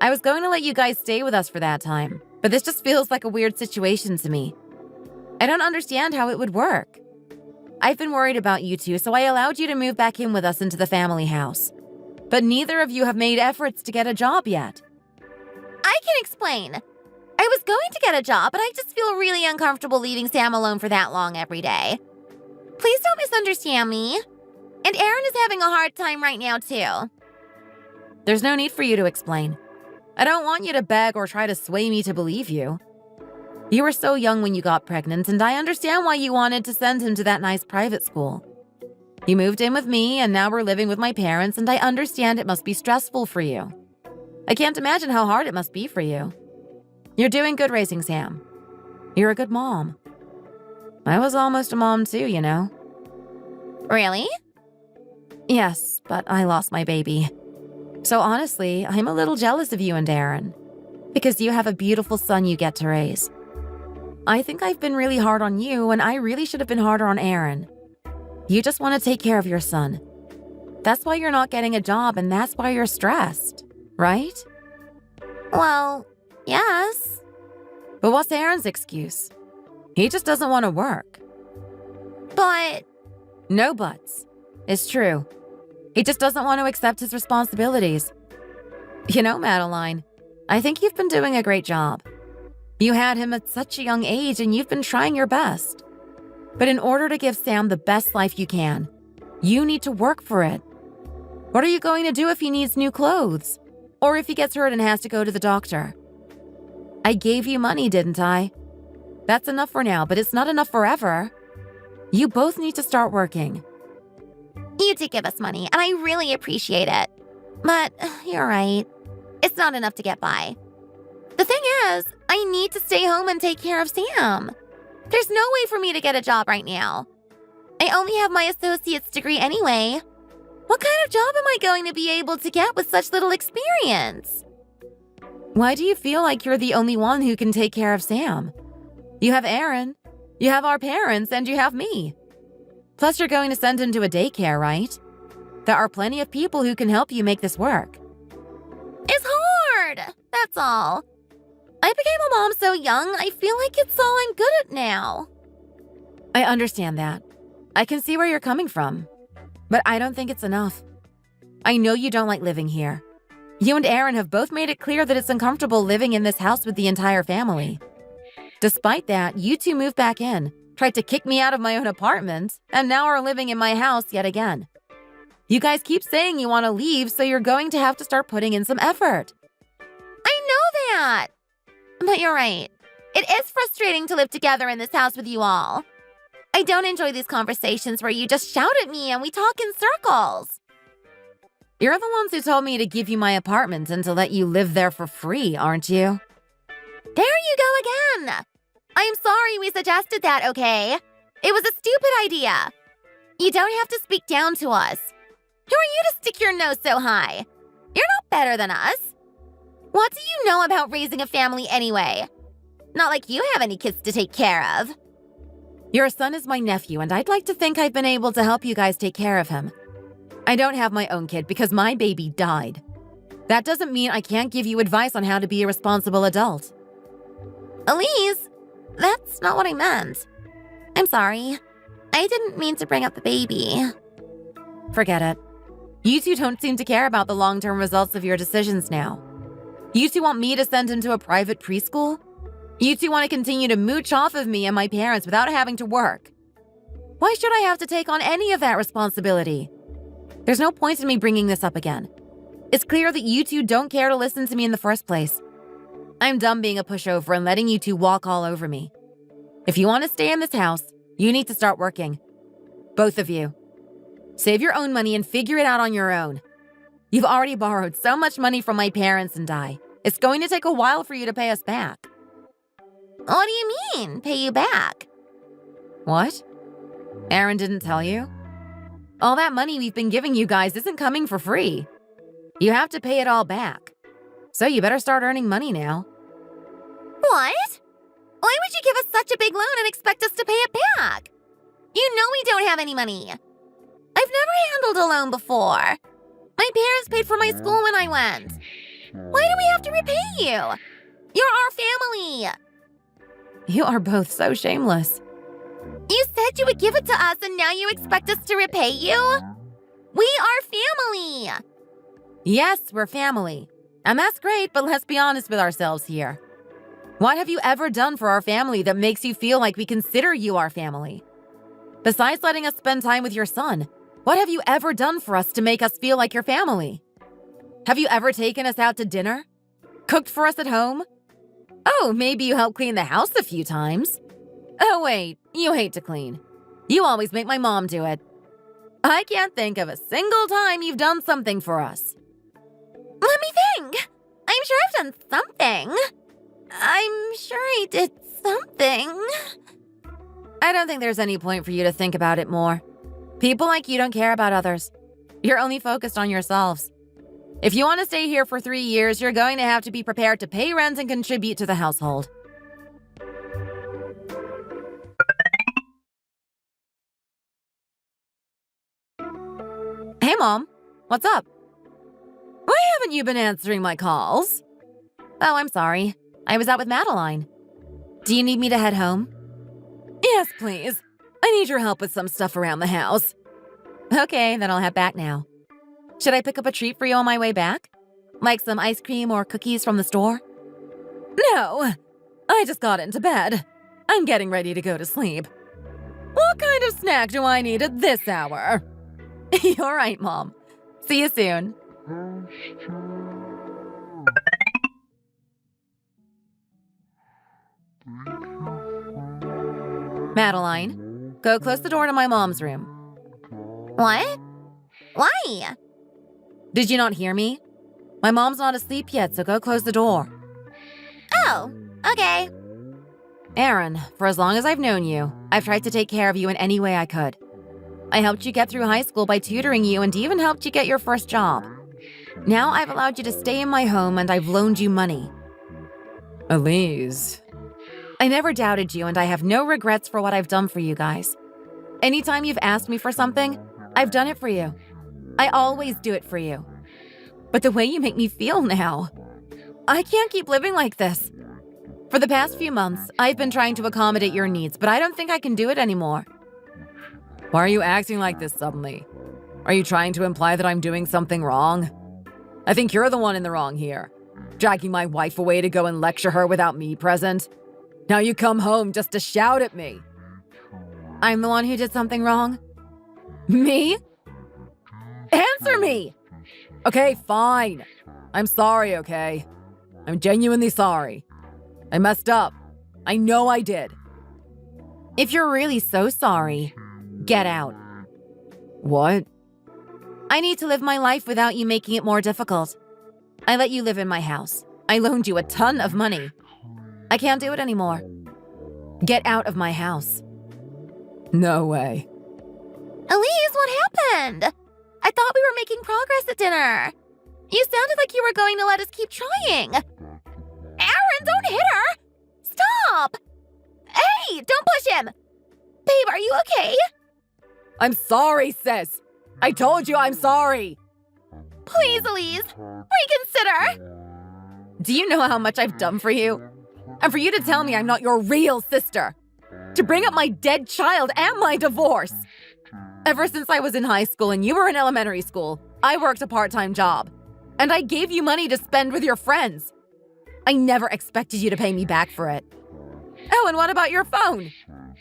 I was going to let you guys stay with us for that time, but this just feels like a weird situation to me. I don't understand how it would work. I've been worried about you two, so I allowed you to move back in with us into the family house. But neither of you have made efforts to get a job yet. I can explain. I was going to get a job, but I just feel really uncomfortable leaving Sam alone for that long every day. Please don't misunderstand me. And Aaron is having a hard time right now, too. There's no need for you to explain. I don't want you to beg or try to sway me to believe you. You were so young when you got pregnant, and I understand why you wanted to send him to that nice private school. You moved in with me, and now we're living with my parents, and I understand it must be stressful for you. I can't imagine how hard it must be for you. You're doing good raising Sam. You're a good mom. I was almost a mom too, you know. Really? Yes, but I lost my baby. So honestly, I'm a little jealous of you and Aaron, because you have a beautiful son you get to raise. I think I've been really hard on you, and I really should have been harder on Aaron. You just want to take care of your son. That's why you're not getting a job, and that's why you're stressed, right? Well, yes. But what's Aaron's excuse? He just doesn't want to work. But No buts. It's true. He just doesn't want to accept his responsibilities. You know, Madeline, I think you've been doing a great job. You had him at such a young age, and you've been trying your best. But in order to give Sam the best life you can, you need to work for it. What are you going to do if he needs new clothes? Or if he gets hurt and has to go to the doctor? I gave you money, didn't I? That's enough for now, but it's not enough forever. You both need to start working. you did give us money, and I really appreciate it. But you're right. It's not enough to get by. The thing is, I need to stay home and take care of Sam. There's no way for me to get a job right now. I only have my associate's degree anyway. What kind of job am I going to be able to get with such little experience? Why do you feel like you're the only one who can take care of Sam? You have Aaron, you have our parents, and you have me. Plus, you're going to send him to a daycare, right? There are plenty of people who can help you make this work. It's hard, that's all. I became a mom so young, I feel like it's all I'm good at now. I understand that. I can see where you're coming from. But I don't think it's enough. I know you don't like living here. You and Aaron have both made it clear that it's uncomfortable living in this house with the entire family. Despite that, you two moved back in, tried to kick me out of my own apartment, and now are living in my house yet again. You guys keep saying you want to leave, so you're going to have to start putting in some effort. I know that. But you're right. It is frustrating to live together in this house with you all. I don't enjoy these conversations where you just shout at me and we talk in circles. You're the ones who told me to give you my apartment and to let you live there for free, aren't you? There you go again. I'm sorry we suggested that, okay? It was a stupid idea. You don't have to speak down to us. Who are you to stick your nose so high? You're not better than us. What do you know about raising a family anyway? Not like you have any kids to take care of. Your son is my nephew, and I'd like to think I've been able to help you guys take care of him. I don't have my own kid because my baby died. That doesn't mean I can't give you advice on how to be a responsible adult. Elise, that's not what I meant. I'm sorry. I didn't mean to bring up the baby. Forget it. You two don't seem to care about the long-term results of your decisions now. You two want me to send him to a private preschool? You two want to continue to mooch off of me and my parents without having to work. Why should I have to take on any of that responsibility? There's no point in me bringing this up again. It's clear that you two don't care to listen to me in the first place. I'm done being a pushover and letting you two walk all over me. If you want to stay in this house, you need to start working. Both of you. Save your own money and figure it out on your own. You've already borrowed so much money from my parents and I. It's going to take a while for you to pay us back. What do you mean, pay you back? What? Aaron didn't tell you? All that money we've been giving you guys isn't coming for free. You have to pay it all back. So you better start earning money now. What? Why would you give us such a big loan and expect us to pay it back? You know we don't have any money. I've never handled a loan before. My parents paid for my school when I went. Why do we have to repay you? You're our family. You are both so shameless. You said you would give it to us and now you expect us to repay you? We are family. Yes, we're family. And that's great, but let's be honest with ourselves here. What have you ever done for our family that makes you feel like we consider you our family? Besides letting us spend time with your son, what have you ever done for us to make us feel like your family? Have you ever taken us out to dinner? Cooked for us at home? Oh, maybe you helped clean the house a few times. Oh, wait, you hate to clean. You always make my mom do it. I can't think of a single time you've done something for us. Let me think. I'm sure I've done something. I'm sure I did something. I don't think there's any point for you to think about it more. People like you don't care about others. You're only focused on yourselves. If you want to stay here for 3 years, you're going to have to be prepared to pay rent and contribute to the household. Hey, Mom. What's up? Why haven't you been answering my calls? Oh, I'm sorry. I was out with Madeline. Do you need me to head home? Yes, please. I need your help with some stuff around the house. Okay, then I'll head back now. Should I pick up a treat for you on my way back? Like some ice cream or cookies from the store? No, I just got into bed. I'm getting ready to go to sleep. What kind of snack do I need at this hour? You're right, Mom. See you soon. Madeline, go close the door to my mom's room. What? Why? Did you not hear me? My mom's not asleep yet, so go close the door. Oh, okay. Aaron, for as long as I've known you, I've tried to take care of you in any way I could. I helped you get through high school by tutoring you and even helped you get your first job. Now I've allowed you to stay in my home and I've loaned you money. Elise. I never doubted you and I have no regrets for what I've done for you guys. Anytime you've asked me for something, I've done it for you. I always do it for you. But the way you make me feel now, I can't keep living like this. For the past few months, I've been trying to accommodate your needs, but I don't think I can do it anymore. Why are you acting like this suddenly? Are you trying to imply that I'm doing something wrong? I think you're the one in the wrong here. Dragging my wife away to go and lecture her without me present. Now you come home just to shout at me. I'm the one who did something wrong? Me? Answer me! Okay, fine. I'm sorry, okay? I'm genuinely sorry. I messed up. I know I did. If you're really so sorry, get out. What? I need to live my life without you making it more difficult. I let you live in my house. I loaned you a ton of money. I can't do it anymore. Get out of my house. No way. Elise, what happened? I thought we were making progress at dinner. You sounded like you were going to let us keep trying. Aaron, don't hit her! Stop! Hey, don't push him! Babe, are you okay? I'm sorry, sis. I told you I'm sorry. Please, Elise, reconsider! Do you know how much I've done for you? And for you to tell me I'm not your real sister. To bring up my dead child and my divorce. Ever since I was in high school and you were in elementary school, I worked a part-time job. And I gave you money to spend with your friends. I never expected you to pay me back for it. Oh, and what about your phone?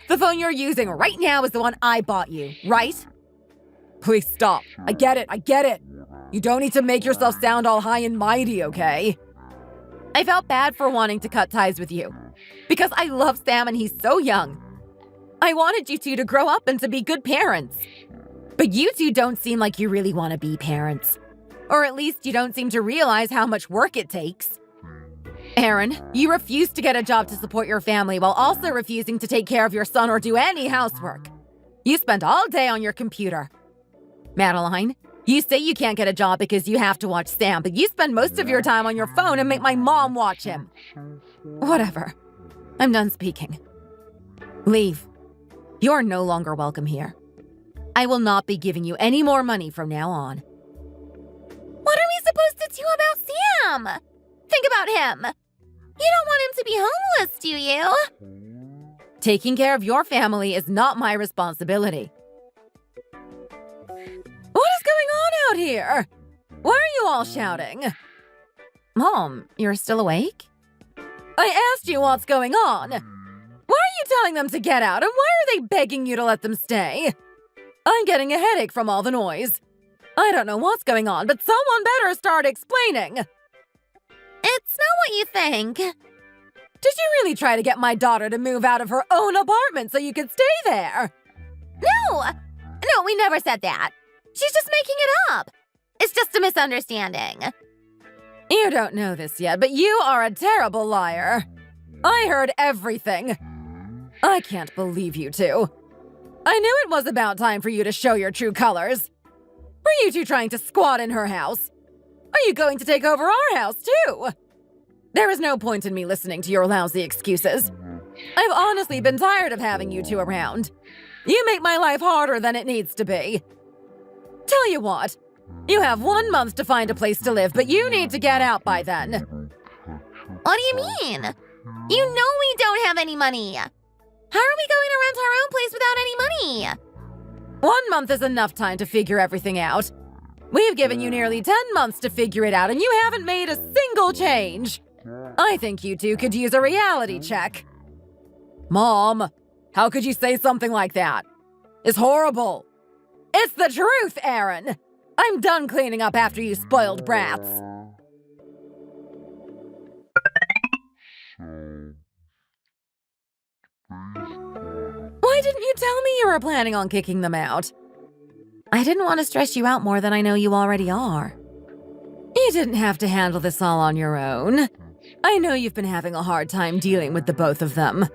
The phone you're using right now is the one I bought you, right? Please stop. I get it. You don't need to make yourself sound all high and mighty, okay? I felt bad for wanting to cut ties with you. Because I love Sam and he's so young. I wanted you two to grow up and to be good parents. But you two don't seem like you really want to be parents. Or at least you don't seem to realize how much work it takes. Aaron, you refuse to get a job to support your family while also refusing to take care of your son or do any housework. You spend all day on your computer. Madeline, you say you can't get a job because you have to watch Sam, but you spend most of your time on your phone and make my mom watch him. Whatever. I'm done speaking. Leave. You're no longer welcome here. I will not be giving you any more money from now on. What are we supposed to do about Sam? Think about him. You don't want him to be homeless, do you? Taking care of your family is not my responsibility. What is going on out here? Why are you all shouting? Mom, you're still awake? I asked you what's going on. Why are you telling them to get out, and why are they begging you to let them stay? I'm getting a headache from all the noise. I don't know what's going on, but someone better start explaining. It's not what you think. Did you really try to get my daughter to move out of her own apartment so you could stay there? No, we never said that. She's just making it up. It's just a misunderstanding. You don't know this yet, but you are a terrible liar. I heard everything. I can't believe you two. I knew it was about time for you to show your true colors. Were you two trying to squat in her house? Are you going to take over our house, too? There is no point in me listening to your lousy excuses. I've honestly been tired of having you two around. You make my life harder than it needs to be. Tell you what, you have 1 month to find a place to live, but you need to get out by then. What do you mean? You know we don't have any money. How are we going to rent our own place without any money? 1 month is enough time to figure everything out. We've given you nearly 10 months to figure it out, and you haven't made a single change. I think you two could use a reality check. Mom, how could you say something like that? It's horrible. It's the truth, Aaron. I'm done cleaning up after you spoiled brats. Why didn't you tell me you were planning on kicking them out? I didn't want to stress you out more than I know you already are. You didn't have to handle this all on your own. I know you've been having a hard time dealing with the both of them.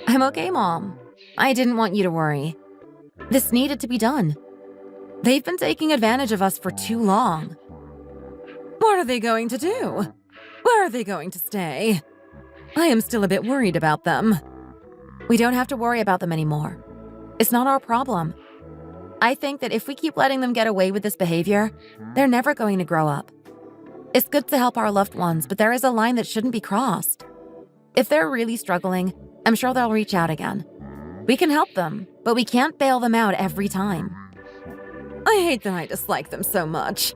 I'm okay, Mom. I didn't want you to worry. This needed to be done. They've been taking advantage of us for too long. What are they going to do? Where are they going to stay? I am still a bit worried about them. We don't have to worry about them anymore. It's not our problem. I think that if we keep letting them get away with this behavior, they're never going to grow up. It's good to help our loved ones, but there is a line that shouldn't be crossed. If they're really struggling, I'm sure they'll reach out again. We can help them, but we can't bail them out every time. I hate that I dislike them so much.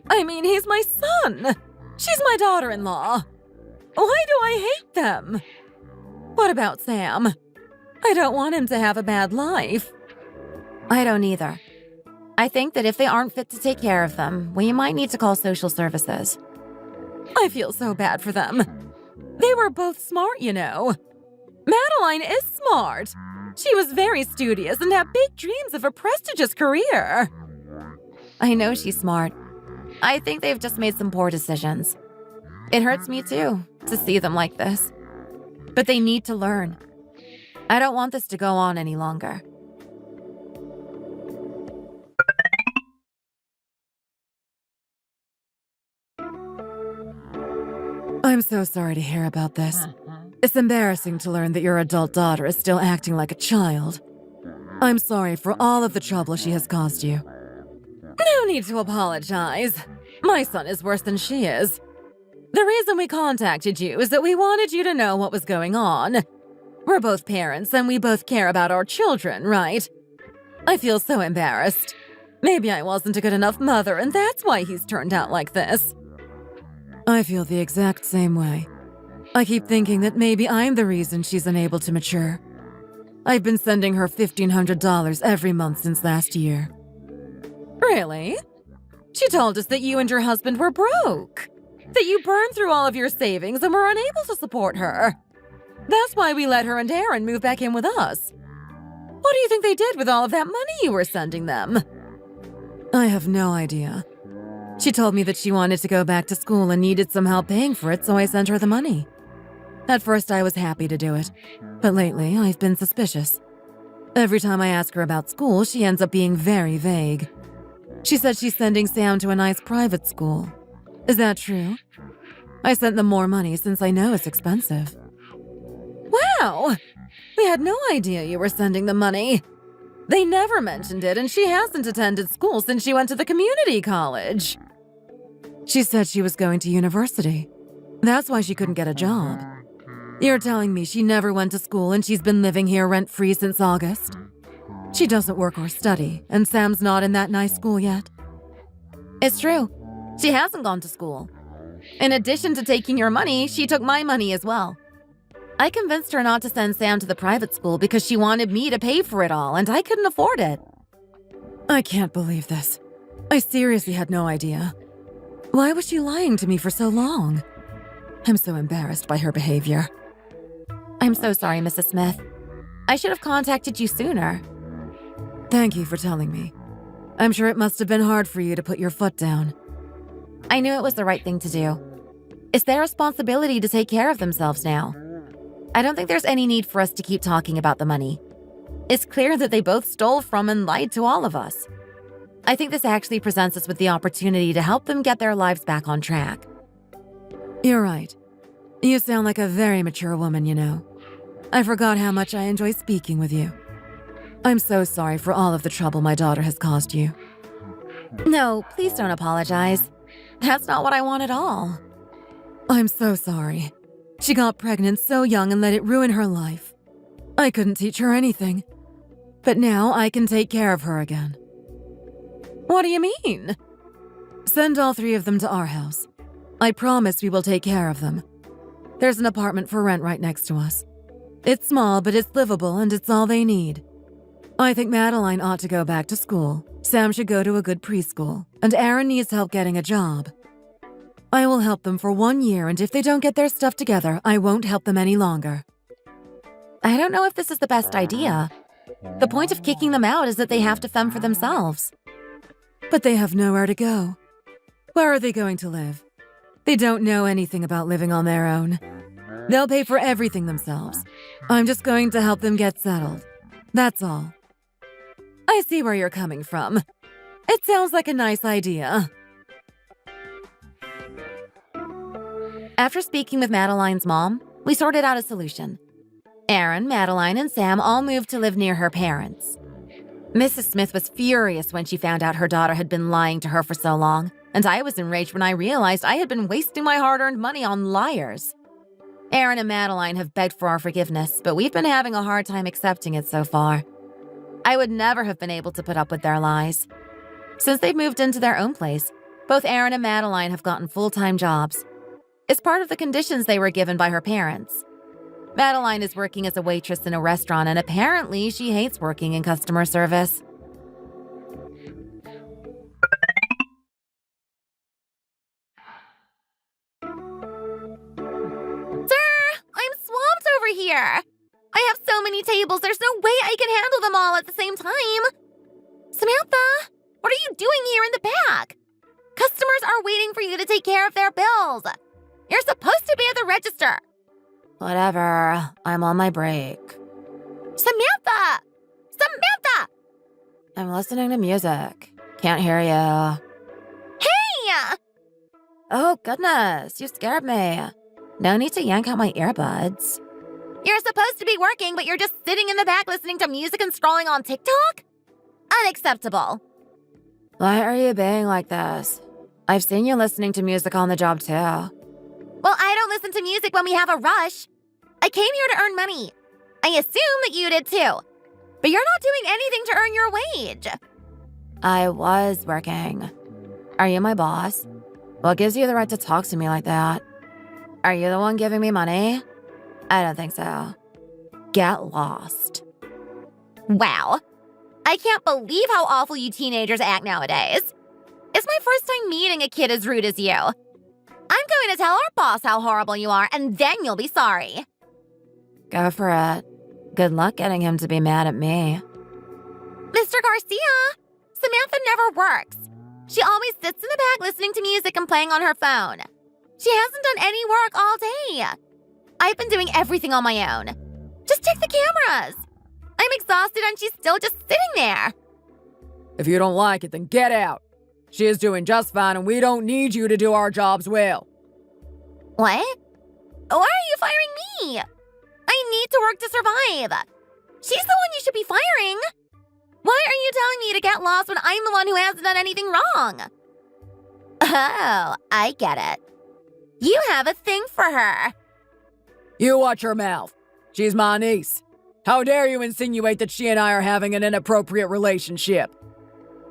I mean, he's my son. She's my daughter-in-law. Why do I hate them? What about Sam? I don't want him to have a bad life. I don't either. I think that if they aren't fit to take care of them, we might need to call social services. I feel so bad for them. They were both smart, you know. Madeline is smart. She was very studious and had big dreams of a prestigious career. I know she's smart. I think they've just made some poor decisions. It hurts me too, to see them like this. But they need to learn. I don't want this to go on any longer. I'm so sorry to hear about this. It's embarrassing to learn that your adult daughter is still acting like a child. I'm sorry for all of the trouble she has caused you. No need to apologize. My son is worse than she is. The reason we contacted you is that we wanted you to know what was going on. We're both parents and we both care about our children, right? I feel so embarrassed. Maybe I wasn't a good enough mother and that's why he's turned out like this. I feel the exact same way. I keep thinking that maybe I'm the reason she's unable to mature. I've been sending her $1,500 every month since last year. Really? She told us that you and your husband were broke. That you burned through all of your savings and were unable to support her. That's why we let her and Aaron move back in with us. What do you think they did with all of that money you were sending them? I have no idea. She told me that she wanted to go back to school and needed some help paying for it, so I sent her the money. At first, I was happy to do it, but lately, I've been suspicious. Every time I ask her about school, she ends up being very vague. She said she's sending Sam to a nice private school. Is that true? I sent them more money since I know it's expensive. Wow! We had no idea you were sending them money. They never mentioned it, and she hasn't attended school since she went to the community college. She said she was going to university. That's why she couldn't get a job. You're telling me she never went to school and she's been living here rent-free since August? She doesn't work or study, and Sam's not in that nice school yet. It's true. She hasn't gone to school. In addition to taking your money, she took my money as well. I convinced her not to send Sam to the private school because she wanted me to pay for it all, and I couldn't afford it. I can't believe this. I seriously had no idea. Why was she lying to me for so long? I'm so embarrassed by her behavior. I'm so sorry, Mrs. Smith. I should have contacted you sooner. Thank you for telling me. I'm sure it must have been hard for you to put your foot down. I knew it was the right thing to do. It's their responsibility to take care of themselves now. I don't think there's any need for us to keep talking about the money. It's clear that they both stole from and lied to all of us. I think this actually presents us with the opportunity to help them get their lives back on track. You're right. You sound like a very mature woman, you know. I forgot how much I enjoy speaking with you. I'm so sorry for all of the trouble my daughter has caused you. No, please don't apologize. That's not what I want at all. I'm so sorry. She got pregnant so young and let it ruin her life. I couldn't teach her anything. But now I can take care of her again. What do you mean? Send all 3 of them to our house. I promise we will take care of them. There's an apartment for rent right next to us. It's small, but it's livable and it's all they need. I think Madeline ought to go back to school. Sam should go to a good preschool. And Aaron needs help getting a job. I will help them for 1 year, and if they don't get their stuff together, I won't help them any longer. I don't know if this is the best idea. The point of kicking them out is that they have to fend for themselves. But they have nowhere to go. Where are they going to live? They don't know anything about living on their own. They'll pay for everything themselves. I'm just going to help them get settled. That's all. I see where you're coming from. It sounds like a nice idea. After speaking with Madeline's mom, we sorted out a solution. Aaron, Madeline, and Sam all moved to live near her parents. Mrs. Smith was furious when she found out her daughter had been lying to her for so long, and I was enraged when I realized I had been wasting my hard-earned money on liars. Aaron and Madeline have begged for our forgiveness, but we've been having a hard time accepting it so far. I would never have been able to put up with their lies. Since they've moved into their own place, both Aaron and Madeline have gotten full-time jobs. It's part of the conditions they were given by her parents. Madeline is working as a waitress in a restaurant, and apparently she hates working in customer service. Sir, I'm swamped over here. I have so many tables, there's no way I can handle them all at the same time. Samantha, what are you doing here in the back? Customers are waiting for you to take care of their bills. You're supposed to be at the register. Whatever. I'm on my break. Samantha! Samantha! I'm listening to music. Can't hear you. Hey! Oh, goodness. You scared me. No need to yank out my earbuds. You're supposed to be working, but you're just sitting in the back listening to music and scrolling on TikTok? Unacceptable. Why are you being like this? I've seen you listening to music on the job, too. Well, I don't listen to music when we have a rush. I came here to earn money. I assume that you did too. But you're not doing anything to earn your wage. I was working. Are you my boss? What gives you the right to talk to me like that? Are you the one giving me money? I don't think so. Get lost. Wow. I can't believe how awful you teenagers act nowadays. It's my first time meeting a kid as rude as you. I'm going to tell our boss how horrible you are, and then you'll be sorry. Go for it. Good luck getting him to be mad at me. Mr. Garcia, Samantha never works. She always sits in the back listening to music and playing on her phone. She hasn't done any work all day. I've been doing everything on my own. Just check the cameras. I'm exhausted and she's still just sitting there. If you don't like it, then get out. She is doing just fine and we don't need you to do our jobs well. What? Why are you firing me? I need to work to survive. She's the one you should be firing. Why are you telling me to get lost when I'm the one who hasn't done anything wrong? Oh, I get it. You have a thing for her. You watch your mouth. She's my niece. How dare you insinuate that she and I are having an inappropriate relationship?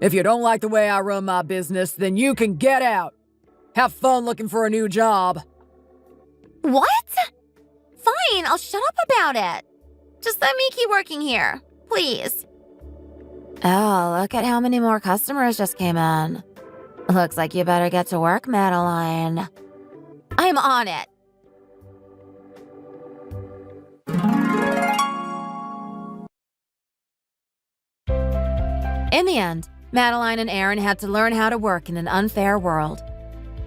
If you don't like the way I run my business, then you can get out. Have fun looking for a new job. What? Fine, I'll shut up about it. Just let me keep working here, please. Oh, look at how many more customers just came in. Looks like you better get to work, Madeline. I'm on it. In the end, Madeline and Aaron had to learn how to work in an unfair world.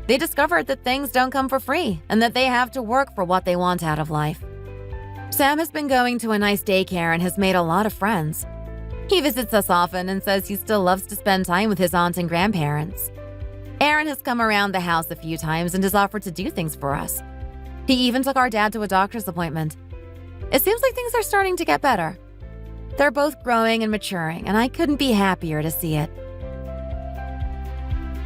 They discovered that things don't come for free and that they have to work for what they want out of life. Sam has been going to a nice daycare and has made a lot of friends. He visits us often and says he still loves to spend time with his aunts and grandparents. Aaron has come around the house a few times and has offered to do things for us. He even took our dad to a doctor's appointment. It seems like things are starting to get better. They're both growing and maturing, and I couldn't be happier to see it.